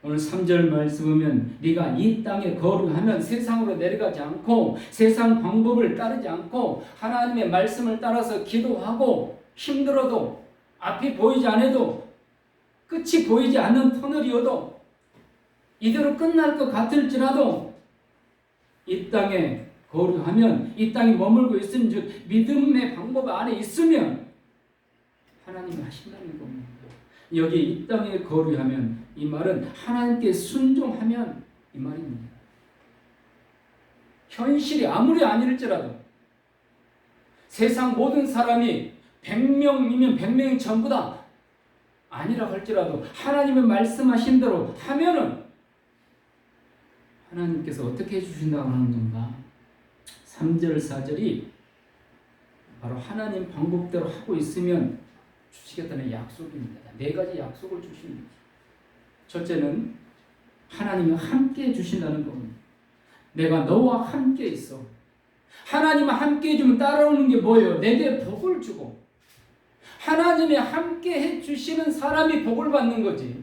오늘 3절 말씀 보면 네가 이 땅에 거류하면 세상으로 내려가지 않고 세상 방법을 따르지 않고 하나님의 말씀을 따라서 기도하고 힘들어도 앞이 보이지 않아도 끝이 보이지 않는 터널이어도 이대로 끝날 것 같을지라도 이 땅에 거류하면 이 땅에 머물고 있으면 즉 믿음의 방법 안에 있으면 하나님이 하신다는 겁니다. 여기 이 땅에 거류하면 이 말은 하나님께 순종하면 이 말입니다. 현실이 아무리 아닐지라도 세상 모든 사람이 100명이면 100명이 전부 다 아니라 할지라도 하나님의 말씀하신 대로 하면은 하나님께서 어떻게 해주신다고 하는 건가? 3절 4절이 바로 하나님 방법대로 하고 있으면 주시겠다는 약속입니다. 4가지 약속을 주십니다. 첫째는 하나님이 함께 해주신다는 겁니다. 내가 너와 함께 있어. 하나님과 함께 해주면 따라오는 게 뭐예요? 내게 복을 주고 하나님이 함께 해주시는 사람이 복을 받는 거지.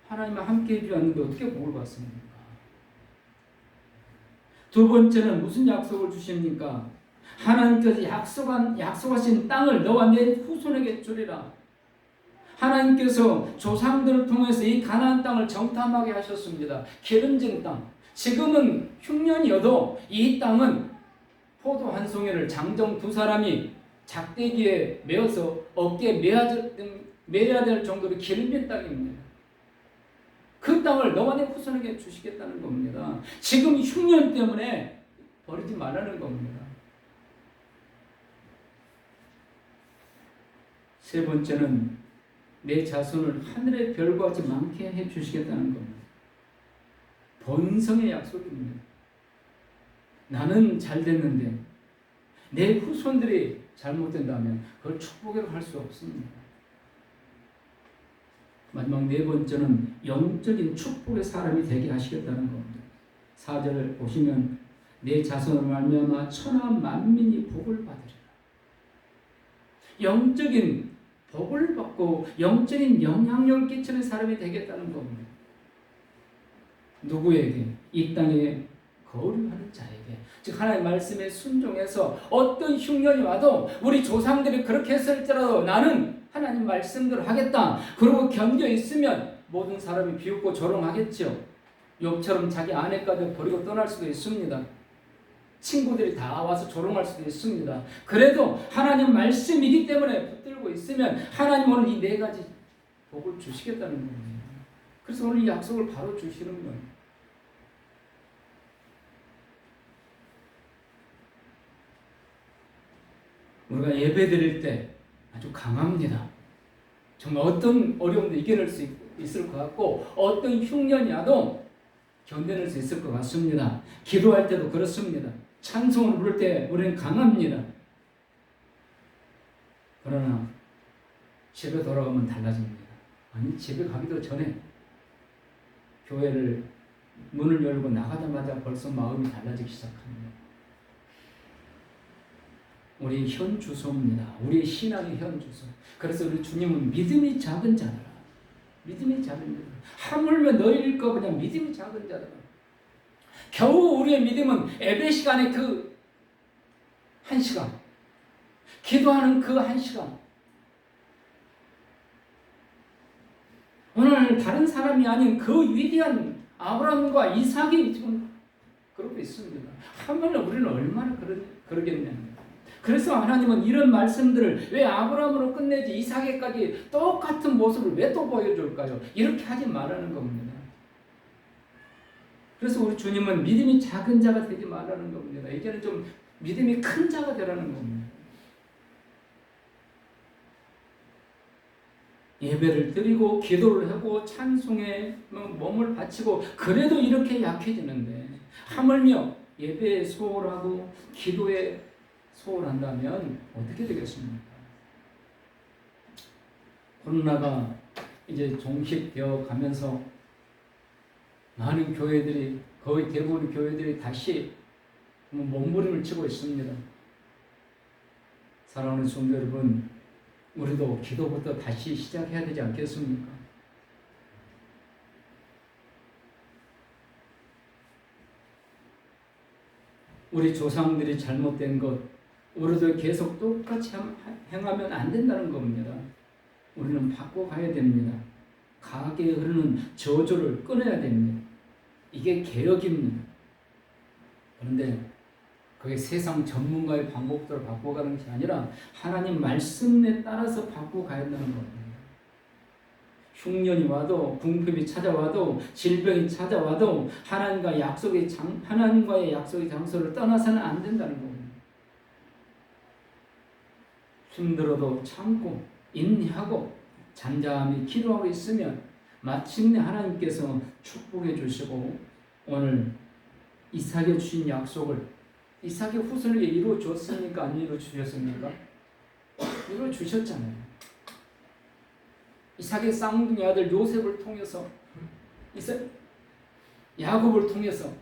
하나님과 함께 해주지 않는데 어떻게 복을 받습니까? 두 번째는 무슨 약속을 주십니까? 하나님께서 약속하신 땅을 너와 내 후손에게 주리라. 하나님께서 조상들을 통해서 이 가나안 땅을 정탐하게 하셨습니다. 기름진 땅. 지금은 흉년이어도 이 땅은 포도 한 송이를 장정 2사람이 작대기에 메어서 어깨에 메야 될 정도로 기름진 땅입니다. 그 땅을 너와 내 후손에게 주시겠다는 겁니다. 지금 흉년 때문에 버리지 말라는 겁니다. 세 번째는 내 자손을 하늘의 별과 같이 많게 해주시겠다는 겁니다. 번성의 약속입니다. 나는 잘 됐는데 내 후손들이 잘못된다면 그걸 축복으로 할 수 없습니다. 마지막 4번째는 영적인 축복의 사람이 되게 하시겠다는 겁니다. 4절을 보시면 내 자손을 말미암아 천하 만민이 복을 받으리라. 영적인 복을 받고 영적인 영향력을 끼치는 사람이 되겠다는 겁니다. 누구에게? 이 땅에 거류하는 자에게. 즉 하나님의 말씀에 순종해서 어떤 흉년이 와도 우리 조상들이 그렇게 했을지라도 나는 하나님 말씀대로 하겠다. 그러고 견뎌 있으면 모든 사람이 비웃고 조롱하겠죠. 욥처럼 자기 아내까지 버리고 떠날 수도 있습니다. 친구들이 다 와서 조롱할 수도 있습니다. 그래도 하나님 말씀이기 때문에 붙들고 있으면 하나님 오늘 이 4가지 복을 주시겠다는 겁니다. 그래서 오늘 이 약속을 바로 주시는 거예요. 우리가 예배 드릴 때 아주 강합니다. 정말 어떤 어려움도 이겨낼 수 있을 것 같고 어떤 흉년이 와도 견뎌낼 수 있을 것 같습니다. 기도할 때도 그렇습니다. 찬송을 부를 때 우리는 강합니다. 그러나 집에 돌아가면 달라집니다. 아니 집에 가기도 전에 교회를 문을 열고 나가자마자 벌써 마음이 달라지기 시작합니다. 우리 현 주소입니다. 우리의 신앙의 현 주소. 그래서 우리 주님은 믿음이 작은 자들아. 믿음이 작은 자들아. 하물며 너희일까 그냥 믿음이 작은 자들아. 겨우 우리의 믿음은 예배 시간에 그 1시간, 기도하는 그 1시간. 오늘 다른 사람이 아닌 그 위대한 아브라함과 이삭이 지금 그러고 있습니다. 하물며 우리는 얼마나 그러겠냐는. 그래서 하나님은 이런 말씀들을 왜 아브라함으로 끝내지 이삭에까지 똑같은 모습을 왜 또 보여줄까요? 이렇게 하지 말라는 겁니다. 그래서 우리 주님은 믿음이 작은 자가 되지 말라는 겁니다. 이제는 좀 믿음이 큰 자가 되라는 겁니다. 예배를 드리고 기도를 하고 찬송에 몸을 바치고 그래도 이렇게 약해지는데 하물며 예배에 소홀하고 기도에 소홀한다면 어떻게 되겠습니까? 코로나가 이제 종식되어 가면서 많은 교회들이 거의 대부분 교회들이 다시 몸부림을 치고 있습니다. 사랑하는 성도 여러분, 우리도 기도부터 다시 시작해야 되지 않겠습니까? 우리 조상들이 잘못된 것, 우리도 계속 똑같이 행하면 안 된다는 겁니다. 우리는 바꿔가야 됩니다. 강하게 흐르는 저주를 끊어야 됩니다. 이게 개혁입니다. 그런데 그게 세상 전문가의 방법대로 바꿔가는 것이 아니라 하나님 말씀에 따라서 바꿔가야 한다는 겁니다. 흉년이 와도 궁핍이 찾아와도 질병이 찾아와도 하나님과의 약속의 장소를 떠나서는 안 된다는 겁니다. 힘들어도 참고 인내하고 잠잠히 기도하고 있으면 마침내 하나님께서 축복해 주시고 오늘 이삭에 주신 약속을 이삭의 후손에게 이루어 줬습니까? 안 이루어 주셨습니까? 이루어 주셨잖아요. 이삭의 쌍둥이 아들 요셉을 통해서 야곱을 통해서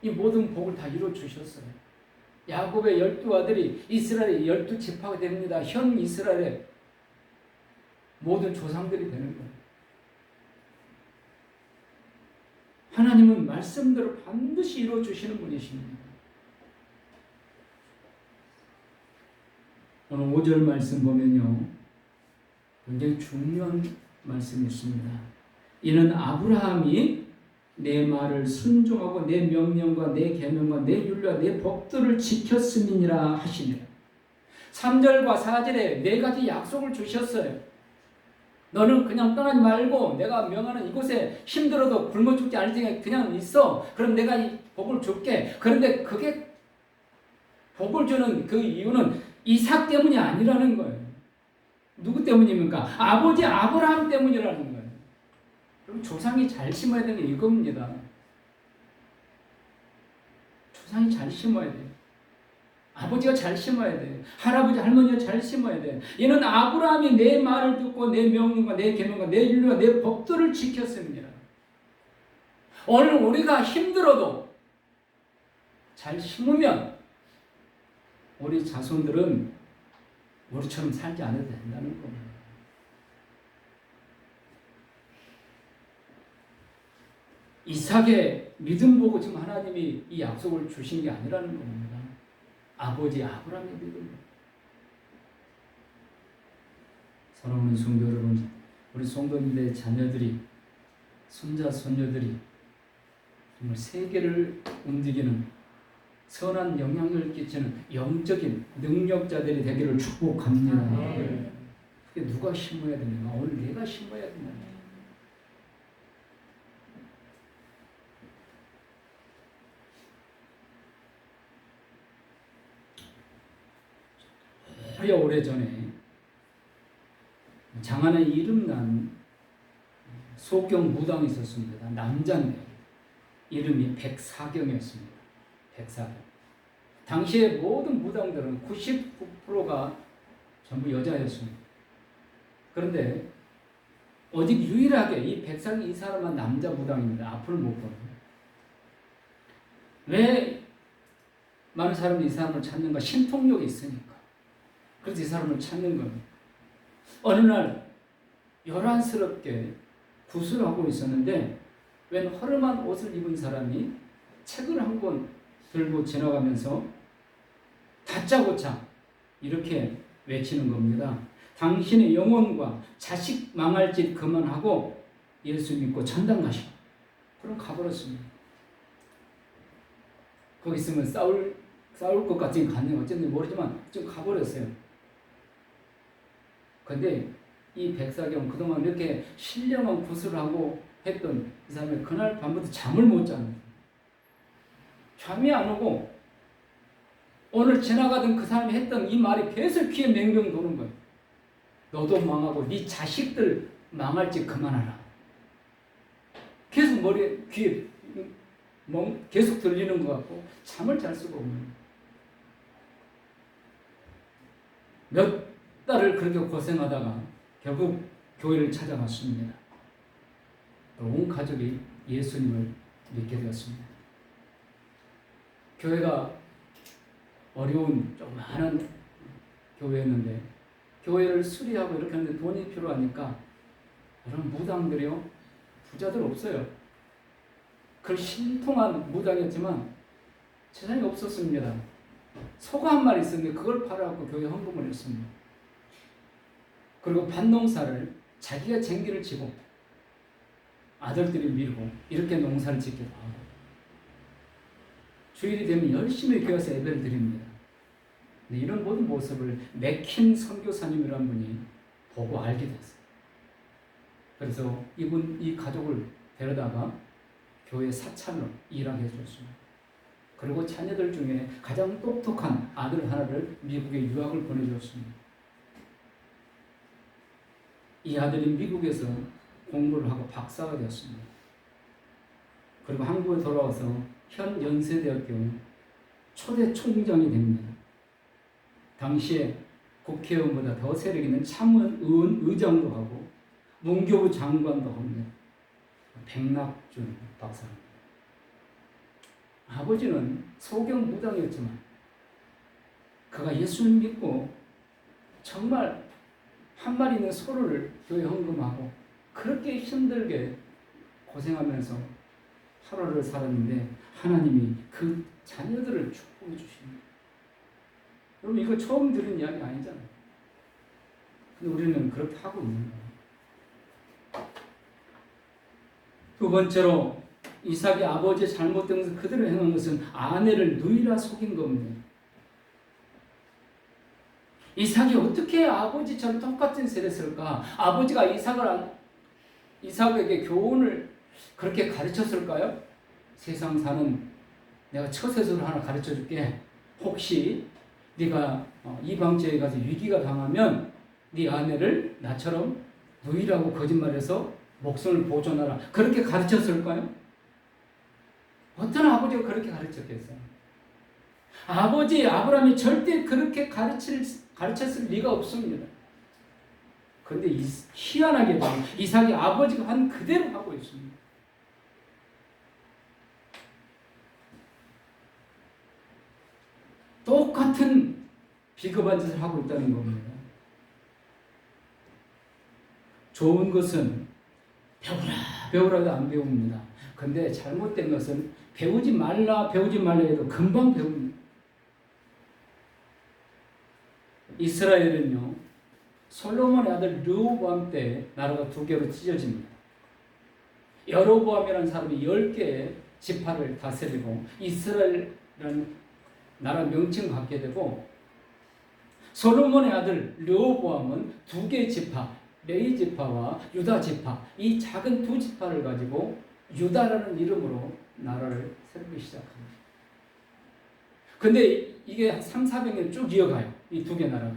이 모든 복을 다 이루어 주셨어요. 야곱의 12아들이 이스라엘의 12지파가 됩니다. 현 이스라엘의 모든 조상들이 되는 거예요. 하나님은 말씀대로 반드시 이루어 주시는 분이십니다. 오늘 5절 말씀 보면요, 굉장히 중요한 말씀이 있습니다. 이는 아브라함이 내 말을 순종하고 내 명령과 내 계명과 내 율례와 내 법들을 지켰음이니라 하시니라. 3절과 4절에 네 가지 약속을 주셨어요. 너는 그냥 떠나지 말고 내가 명하는 이곳에 힘들어도 굶어 죽지 않을 테니까 그냥 있어. 그럼 내가 이 복을 줄게. 그런데 그게 복을 주는 그 이유는 이삭 때문이 아니라는 거예요. 누구 때문입니까? 아버지 아브라함 때문이라는 거예요. 그럼 조상이 잘 심어야 되는 게 이겁니다. 조상이 잘 심어야 돼요. 아버지가 잘 심어야 돼. 할아버지 할머니가 잘 심어야 돼. 이는 아브라함이 내 말을 듣고 내 명령과 내 계명과 내 율례와 내 법들을 지켰습니다. 오늘 우리가 힘들어도 잘 심으면 우리 자손들은 우리처럼 살지 않아도 된다는 겁니다. 이삭의 믿음 보고 지금 하나님이 이 약속을 주신 게 아니라는 겁니다. 아버지 아브라함의 믿음. 사랑하는 성도 여러분, 우리 성도님들의 자녀들이, 손자 손녀들이 정말 세계를 움직이는 선한 영향력을 끼치는 영적인 능력자들이 되기를 축복합니다. 그게 누가 심어야 되는가? 오늘 내가 심어야 된다. 오래전에 장안에 이름난 소경 무당이 있었습니다. 남자인데 이름이 백사경이었습니다. 백사경. 당시에 모든 무당들은 99%가 전부 여자였습니다. 그런데 오직 유일하게 이 백사경 이 사람은 남자 무당입니다. 앞을 못 보는. 왜 많은 사람들이 이 사람을 찾는가? 신통력이 있으니까. 그래서 이 사람을 찾는 겁니다. 어느 날 요란스럽게 구슬을 하고 있었는데 웬 허름한 옷을 입은 사람이 책을 한 권 들고 지나가면서 다짜고짜 이렇게 외치는 겁니다. 당신의 영혼과 자식 망할 짓 그만하고 예수 믿고 천당 가시오. 그럼 가버렸습니다. 거기 있으면 싸울 것 같은 갔네요. 어쨌든 모르지만 좀 가버렸어요. 근데 이 백사경 그동안 이렇게 신령한 구슬을 하고 했던 이 사람이 그날 밤부터 잠을 못 자는 거예요. 잠이 안 오고 오늘 지나가던 그 사람이 했던 이 말이 계속 귀에 맹병 도는 거예요. 너도 망하고 네 자식들 망할지 그만하라. 계속 머리에 귀에 계속 들리는 것 같고 잠을 잘 수가 없는. 몇 달을 그렇게 고생하다가 결국 교회를 찾아갔습니다. 온 가족이 예수님을 믿게 되었습니다. 교회가 어려운 조그마한 교회였는데 교회를 수리하고 이렇게 하는데 돈이 필요하니까 이런 무당들이요, 부자들 없어요. 그 신통한 무당이었지만 재산이 없었습니다. 소가 한 마리 있었는데 그걸 팔아갖고 교회 헌금을 했습니다. 그리고 밭농사를 자기가 쟁기를 치고 아들들이 밀고 이렇게 농사를 짓기도 하고 주일이 되면 열심히 교회 와서 예배를 드립니다. 이런 모든 모습을 맥킨 선교사님이라는 분이 보고 알게 됐어요. 그래서 이 가족을 데려다가 교회 사찰로 일하게 해줬습니다. 그리고 자녀들 중에 가장 똑똑한 아들 하나를 미국에 유학을 보내줬습니다. 이 아들이 미국에서 공부를 하고 박사가 되었습니다. 그리고 한국에 돌아와서 현 연세대학교 초대 총장이 됩니다. 당시에 국회의원보다 더 세력 있는 참의원 의장도 하고 문교부 장관도 합니다. 백낙준 박사입니다. 아버지는 소경 무당이었지만 그가 예수를 믿고 정말 한 마리 있는 소를 교회 헌금하고 그렇게 힘들게 고생하면서 하루를 살았는데 하나님이 그 자녀들을 축복해 주십니다. 여러분 이거 처음 들은 이야기 아니잖아요. 근데 우리는 그렇게 하고 있는 거예요. 두 번째로 이삭이 아버지의 잘못된 것을 그대로 행한 것은 아내를 누이라 속인 겁니다. 이삭이 어떻게 아버지처럼 똑같은 세를 했을까? 아버지가 이삭에게 교훈을 그렇게 가르쳤을까요? 세상 사는 내가 처세술을 하나 가르쳐 줄게. 혹시 네가 이방지에 가서 위기가 당하면 네 아내를 나처럼 누이라고 거짓말해서 목숨을 보존하라. 그렇게 가르쳤을까요? 어떤 아버지가 그렇게 가르쳤겠어요? 아버지 아브라함이 절대 그렇게 가르쳤을 리가 없습니다. 그런데 희한하게도 이삭이 아버지가 한 그대로 하고 있습니다. 똑같은 비겁한 짓을 하고 있다는 겁니다. 좋은 것은 배우라도 안 배웁니다. 근데 잘못된 것은 배우지 말라 해도 금방 배웁니다. 이스라엘은요, 솔로몬의 아들 르호보암 때 나라가 두 개로 찢어집니다. 여로보암이라는 사람이 10개의 지파를 다스리고 이스라엘이라는 나라 명칭을 갖게 되고, 솔로몬의 아들 르호보암은 2개의 지파, 레위 지파와 유다 지파, 이 작은 2 지파를 가지고 유다라는 이름으로 나라를 세우기 시작합니다. 근데 이게 300~400년 쭉 이어가요. 이 2개 나라가.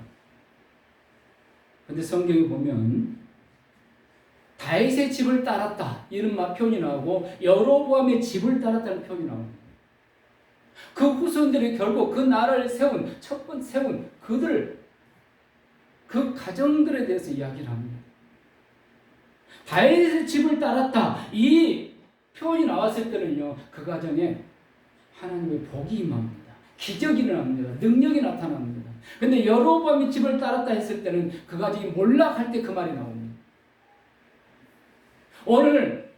근데 성경에 보면 다윗의 집을 따랐다 이런 표현이 나오고 여로보암의 집을 따랐다는 표현이 나옵니다. 그 후손들이 결국 그 나라를 세운 그들, 그 가정들에 대해서 이야기를 합니다. 다윗의 집을 따랐다 이 표현이 나왔을 때는요, 그 가정에 하나님의 복이 임합니다. 기적이 일어납니다. 능력이 나타납니다. 근데 여로보암이 집을 따랐다 했을 때는 그 가정이 몰락할 때 그 말이 나옵니다. 오늘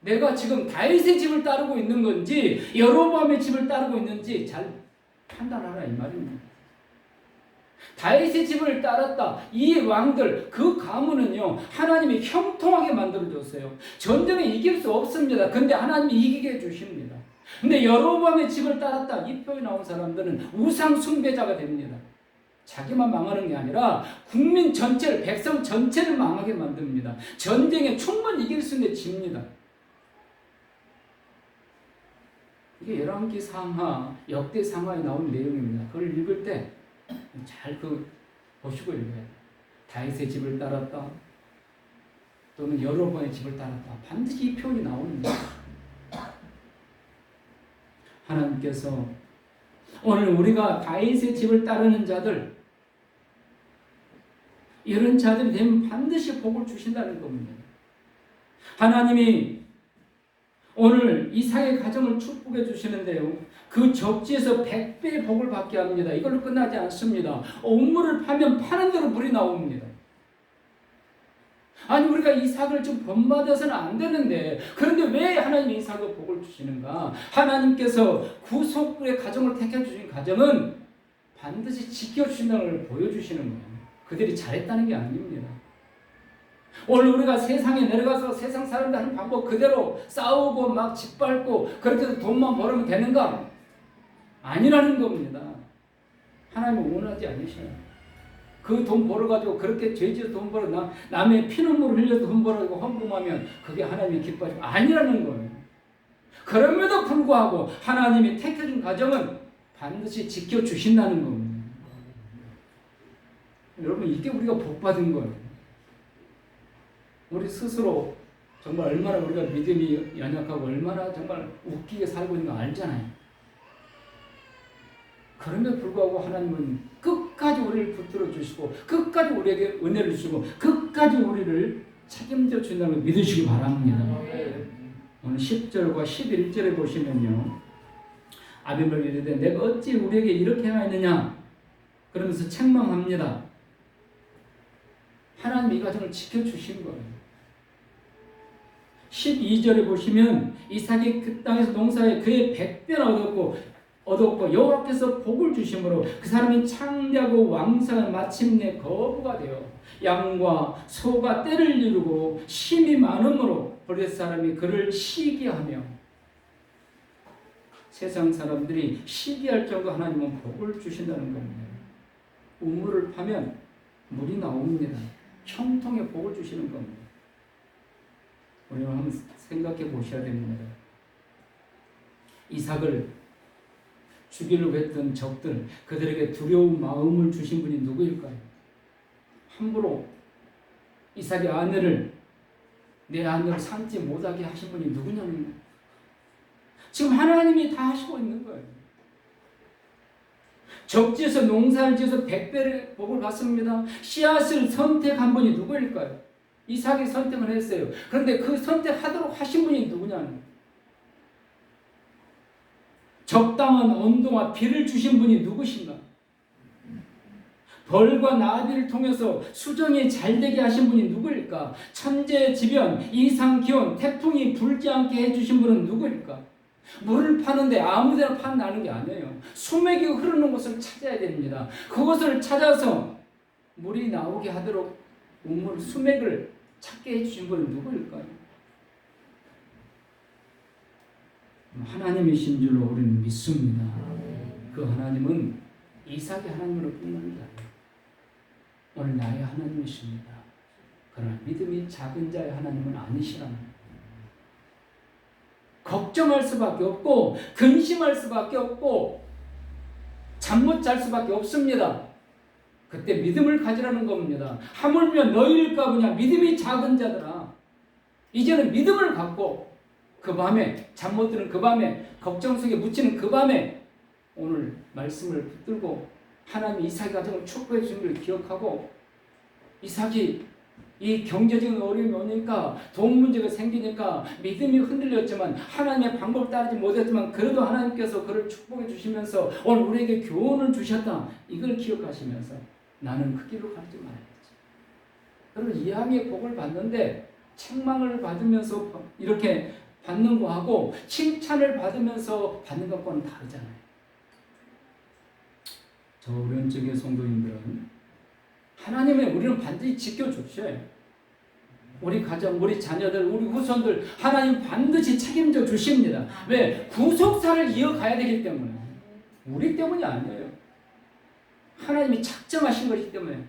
내가 지금 다윗의 집을 따르고 있는 건지 여로보암의 집을 따르고 있는지 잘 판단하라 이 말입니다. 다윗의 집을 따랐다. 이 왕들, 그 가문은요, 하나님이 형통하게 만들어줬어요. 전쟁에 이길 수 없습니다. 근데 하나님이 이기게 해주십니다. 근데 여로보암의 집을 따랐다. 이 표현이 나온 사람들은 우상 숭배자가 됩니다. 자기만 망하는 게 아니라 국민 전체를, 백성 전체를 망하게 만듭니다. 전쟁에 충분히 이길 수 있는데 집니다. 이게 열왕기 상하, 역대 상하에 나온 내용입니다. 그걸 읽을 때 잘 보시고 읽어야 돼요. 다윗의 집을 따랐다. 또는 여로보암의 집을 따랐다. 반드시 이 표현이 나옵니다. 하나님께서 오늘 우리가 다윗의 집을 따르는 자들, 이런 자들이 되면 반드시 복을 주신다는 겁니다. 하나님이 오늘 이삭의 가정을 축복해 주시는데요. 그 적지에서 100배의 복을 받게 합니다. 이걸로 끝나지 않습니다. 우물을 파면 파는 대로 물이 나옵니다. 아니 우리가 이삭을 좀 본받아서는 안 되는데, 그런데 왜 하나님이 이삭을 복을 주시는가? 하나님께서 구속의 가정을 택해 주신 가정은 반드시 지켜주신다는 걸 보여주시는 거예요. 그들이 잘했다는 게 아닙니다. 오늘 우리가 세상에 내려가서 세상 사람들 하는 방법 그대로 싸우고 막 짓밟고 그렇게 해서 돈만 벌으면 되는가? 아니라는 겁니다. 하나님은 원하지 않으셔요. 그 돈 벌어가지고 그렇게 죄지어서 돈 벌어 남의 피눈물을 흘려서 돈 벌어가지고 헌금하면 그게 하나님이 기뻐하시고 아니라는 거예요. 그럼에도 불구하고 하나님이 택해준 가정은 반드시 지켜주신다는 겁니다. 여러분 이게 우리가 복받은 거예요. 우리 스스로 정말 얼마나 우리가 믿음이 연약하고 얼마나 정말 웃기게 살고 있는 거 알잖아요. 그럼에도 불구하고 하나님은 끝까지 우리를 붙들어 주시고 끝까지 우리에게 은혜를 주시고 끝까지 우리를 책임져 준다는 걸 믿으시기 바랍니다. 오늘 10절과 11절에 보시면요. 아비멜렉이 이르되 내가 어찌 우리에게 이렇게 행하였느냐 그러면서 책망합니다. 하나님 이 가정을 지켜주신 거예요. 12절에 보시면 이삭이 그 땅에서 농사에 그의 100배나 얻었고 여호와께서 복을 주심으로 그 사람이 창대하고 왕성한 마침내 거부가 되어 양과 소가 떼를 이루고 심이 많음으로 블레셋 사람이 그를 시기하며, 세상 사람들이 시기할 정도 하나님은 복을 주신다는 겁니다. 우물을 파면 물이 나옵니다. 형통의 복을 주시는 겁니다. 우리는 한번 생각해 보셔야 됩니다. 이삭을 죽이려고 했던 적들, 그들에게 두려운 마음을 주신 분이 누구일까요? 함부로 이삭의 아내를 내 아내를 삼지 못하게 하신 분이 누구냐는 거예요. 지금 하나님이 다 하시고 있는 거예요. 적지에서 농사를 지어서 100배의 복을 받습니다. 씨앗을 선택한 분이 누구일까요? 이삭이 선택을 했어요. 그런데 그 선택하도록 하신 분이 누구냐는 거예요. 적당한 온도와 비를 주신 분이 누구신가? 벌과 나비를 통해서 수정이 잘 되게 하신 분이 누구일까? 천재지변, 이상기온, 태풍이 불지 않게 해주신 분은 누구일까? 물을 파는데 아무데나 파는 게 아니에요. 수맥이 흐르는 곳을 찾아야 됩니다. 그곳을 찾아서 물이 나오게 하도록 우물, 수맥을 찾게 해주신 분은 누구일까요? 하나님이신 줄로 우리는 믿습니다. 그 하나님은 이삭의 하나님으로 끝나는 게 아니에요. 오늘 나의 하나님이십니다. 그러나 믿음이 작은 자의 하나님은 아니시라는 거예요. 걱정할 수밖에 없고 근심할 수밖에 없고 잠 못 잘 수밖에 없습니다. 그때 믿음을 가지라는 겁니다. 하물며 너희일까 보냐. 믿음이 작은 자들아, 이제는 믿음을 갖고 그 밤에 잠 못 드는 그 밤에 걱정 속에 묻히는 그 밤에 오늘 말씀을 붙들고 하나님이 이삭의 가정을 축복해 주신 걸 기억하고, 이삭이 이 경제적인 어려움이 오니까 돈 문제가 생기니까 믿음이 흔들렸지만 하나님의 방법을 따르지 못했지만 그래도 하나님께서 그를 축복해 주시면서 오늘 우리에게 교훈을 주셨다, 이걸 기억하시면서 나는 그 길로 가지 말아야지. 여러분 이왕의 복을 받는데 책망을 받으면서 이렇게 받는 거하고 칭찬을 받으면서 받는 것과는 다르잖아요. 저 오른쪽의 성도님들은 하나님의 우리는 반드시 지켜주셔요. 우리 가정, 우리 자녀들, 우리 후손들 하나님 반드시 책임져 주십니다. 왜? 구속사를 이어가야 되기 때문에. 우리 때문이 아니에요. 하나님이 작정하신 것이기 때문에.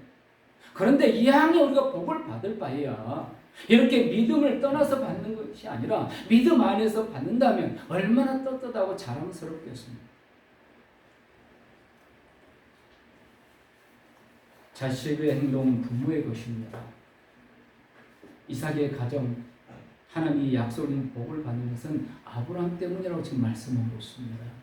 그런데 이왕에 우리가 복을 받을 바에야 이렇게 믿음을 떠나서 받는 것이 아니라 믿음 안에서 받는다면 얼마나 떳떳하고 자랑스럽겠습니까? 자식의 행동은 부모의 것입니다. 이삭의 가정, 하나님이 약속인 복을 받는 것은 아브라함 때문이라고 지금 말씀하고 있습니다.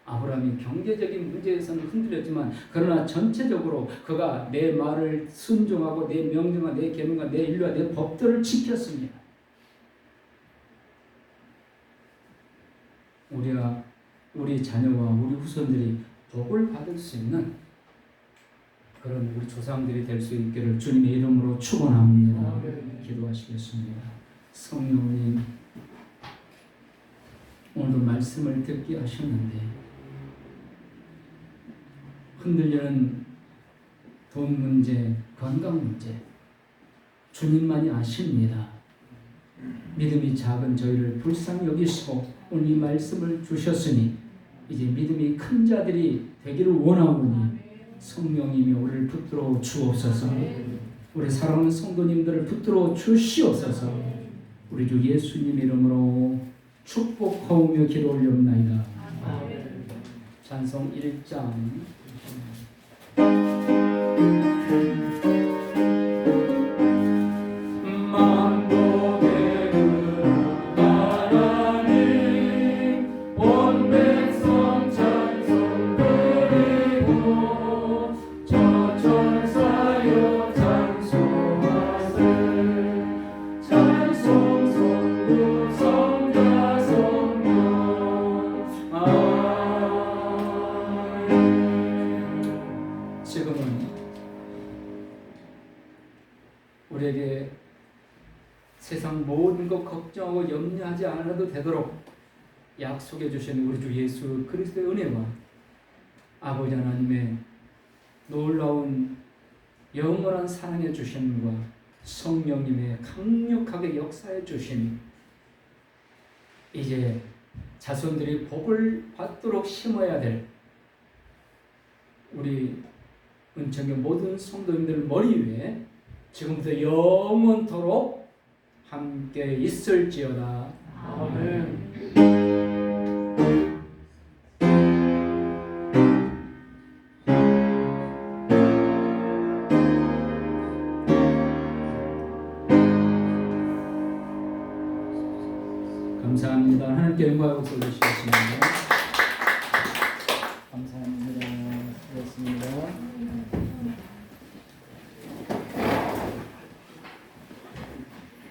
아브라함이 경제적인 문제에서는 흔들렸지만 그러나 전체적으로 그가 내 말을 순종하고 내 명령과 내 계명과 내 율례와 내 법들을 지켰습니다. 우리 자녀와 우리 후손들이 복을 받을 수 있는 그런 우리 조상들이 될 수 있기를 주님의 이름으로 축원합니다. 기도하시겠습니다. 성령님, 오늘도 말씀을 듣게 하셨는데 흔들리는 돈 문제, 건강 문제 주님만이 아십니다. 믿음이 작은 저희를 불쌍히 여기시고 오늘 이 말씀을 주셨으니 이제 믿음이 큰 자들이 되기를 원하오니 성령님이 우리를 붙들어 주옵소서. 우리 사랑하는 성도님들을 붙들어 주시옵소서. 우리 주 예수님 이름으로 축복하오며 기도 올려옵나이다. 찬송 1장 지금은 우리에게 세상 모든 것 걱정하고 염려하지 않아도 되도록 약속해 주신 우리 주 예수 그리스도의 은혜와 아버지 하나님의 놀라운 영원한 사랑의 주심과 성령님의 강력하게 역사해 주심, 이제 자손들이 복을 받도록 심어야 될 우리 은총의 모든 성도님들 머리 위에 지금부터 영원토록 함께 있을지어다. 아멘. 감사합니다. 하나님께 영광을 돌리시겠습니다. 감사합니다.